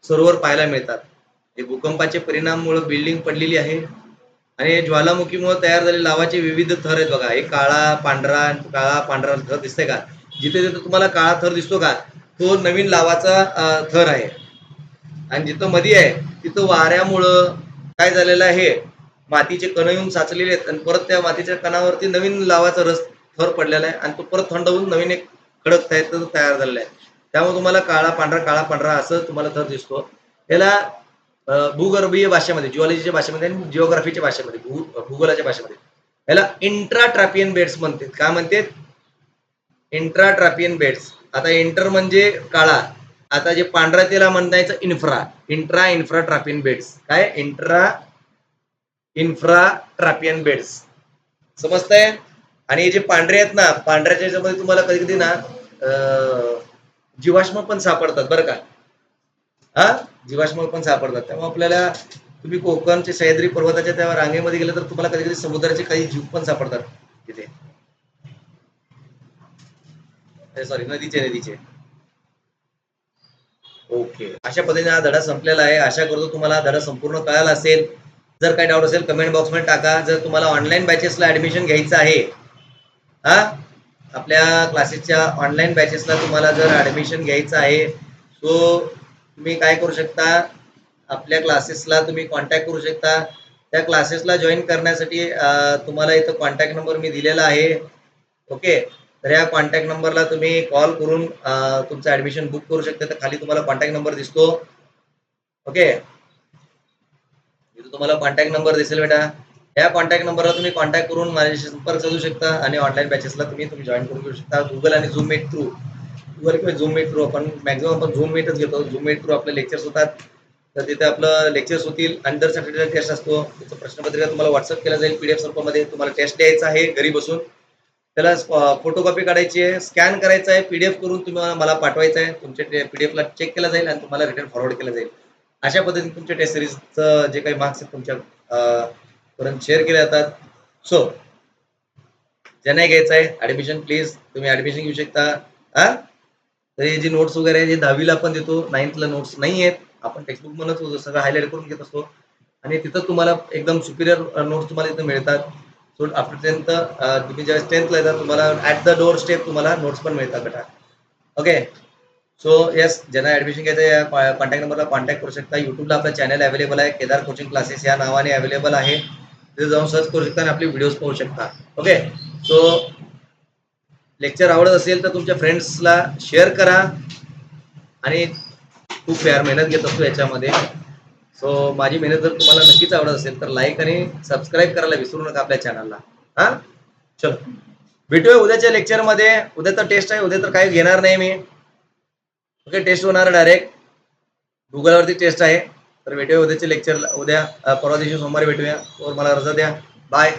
सरोवर पाहायला मिळतात. हे भूकंपाचे परिणामामुळे बिल्डिंग पडलेली आहे आणि ज्वालामुखीमुळे तयार झालेले लावाचे विविध थर आहेत बघा. हे काळा पांढरा थर दिसतंय का? जिथे जिथे तुम्हाला काळा थर दिसतो का तो नवीन लावाचा थर आहे. आणि जिथं मध्ये आहे तिथं वाऱ्यामुळं काय झालेलं आहे मातीचे कण येऊन साचलेले आहेत आणि परत त्या मातीच्या कणावरती नवीन लावाचा रस थर पडलेला आहे आणि तो परत थंड होऊन नवीन एक खडक तयार झालेला आहे. त्यामुळे तुम्हाला काळा पांढरा असं तुम्हाला थर दिसतो. याला भूगर्भीय भाषेमध्ये जिओलॉजीच्या भाषेमध्ये आणि जिओग्राफीच्या भाषेमध्ये भूगोलाच्या भाषेमध्ये याला इंट्राट्रॅपियन बेड्स म्हणतात. काय म्हणतात? इंट्राट्रॅपियन बेड्स. आता इंटर म्हणजे काळा, आता जे पांढरा त्याला म्हणता यायचं इंफ्रा ट्रॅपियन बेड्स. काय? Infra trappean beds. समजतंय? आणि हे जे पांढरे आहेत ना पांढऱ्याच्या ह्याच्यामध्ये तुम्हाला कधी कधी ना जीवाश्म पण सापडतात बरं का. हा जीवाश्म पण सापडतात. त्यामुळे आपल्याला तुम्ही कोकणच्या सह्याद्री पर्वताच्या त्या रांगेमध्ये गेले तर तुम्हाला कधी कधी समुद्राचे काही जीव पण सापडतात तिथे. सॉरी नदीचे. ओके. अशा पद्धतीने हा धडा संपलेला आहे. आशा करतो तुम्हाला हा धडा संपूर्ण कळाला असेल. जर काही डाऊट असेल कमेंट बॉक्समध्ये टाका. जर तुम्हाला ऑनलाईन बॅचेसला ऍडमिशन घ्यायचं आहे हा आपल्या क्लासेसच्या ऑनलाईन बॅचेसला तुम्हाला जर ऍडमिशन घ्यायचं आहे सो तुम्ही काय करू शकता आपल्या क्लासेसला तुम्ही कॉन्टॅक्ट करू शकता. त्या क्लासेसला जॉईन करण्यासाठी तुम्हाला इथं कॉन्टॅक्ट नंबर मी दिलेला आहे. ओके. तर या कॉन्टॅक्ट नंबरला तुम्ही कॉल करून तुमचं ऍडमिशन बुक करू शकता. तर खाली तुम्हाला कॉन्टॅक्ट नंबर दिसतो. ओके. इथं तुम्हाला कॉन्टॅक्ट नंबर दिसेल बेटा. या कॉन्टॅक्ट नंबरला तुम्ही कॉन्टॅक्ट करून माझ्याशी संपर्क साधू शकता आणि ऑनलाईन बॅचेसला तुम्ही जॉईन करून घेऊ शकता. गुगल आणि झूम मीट थ्रू आपण मॅक्झिमम आपण झूम मीटच घेतो. झूम मीट थ्रू आपले लेक्चर्स होतात. तर तिथे आपलं लेक्चर्स होतील आणि दर सॅटर्डेला टेस्ट असतो. त्याचं प्रश्नपत्रिका तुम्हाला व्हॉट्सअप केला जाईल PDF स्वरूपामध्ये. तुम्हाला टेस्ट द्यायचा आहे घरी बसून. त्याला फोटोकॉपी काढायची आहे, स्कॅन करायचा आहे, PDF करून तुम्हाला मला पाठवायचं आहे. तुमच्या PDFला चेक केला जाईल आणि तुम्हाला रिटर्न फॉरवर्ड केलं जाईल. अशा पद्धतीने तुमच्या टेस्ट सिरीजचं जे काही मार्क्स आहेत तुमच्या पर्यंत शेअर केले जातात. सो ज्यांना घ्यायचं आहे ऍडमिशन प्लीज तुम्ही ऍडमिशन घेऊ शकता. तर हे जे नोट्स वगैरे आहे जे 10वीला आपण देतो 9thला नोट्स नाही आहेत. आपण टेक्स्टबुक म्हणूनच सगळं हायलाइट करून घेत असतो आणि तिथं तुम्हाला एकदम सुपिरियर नोट्स तुम्हाला इथं मिळतात. सो आफ्टर 10th तुम्ही ज्यावेळेस 10thला येतात तुम्हाला ॲट द डोअर स्टेप तुम्हाला नोट्स पण मिळतात बेटा. ओके. सो येस ज्यांना ऍडमिशन घ्यायचं या कॉन्टॅक्ट नंबरला कॉन्टॅक्ट करू शकता. युट्यूबला आपला चॅनल अवेलेबल आहे केदार कोचिंग क्लासेस या नावाने अवेलेबल आहे. तिथे जाऊन सर्च करू शकता आणि आपले व्हिडिओज पाहू शकता. ओके. सो लेक्चर आवडत असेल तर तुमच्या फ्रेंड्सला शेअर करा आणि खूप यार मेहनत घेत असतो याच्यामध्ये. सो माझी मेहनत जर तुम्हाला नक्कीच आवडत असेल तर लाईक आणि सबस्क्राईब करायला विसरू नका आपल्या चॅनलला. हा चलो भेटूया उद्याच्या लेक्चरमध्ये. उद्या तर टेस्ट आहे. उद्या तर काही घेणार नाही मी. ओके. टेस्ट होणार डायरेक्ट गुगलवरती टेस्ट आहे. तर भेटूया उद्याच्या लेक्चरला. उद्या परवा दिवशी सोमवारी भेटूया. मला रजा द्या. बाय.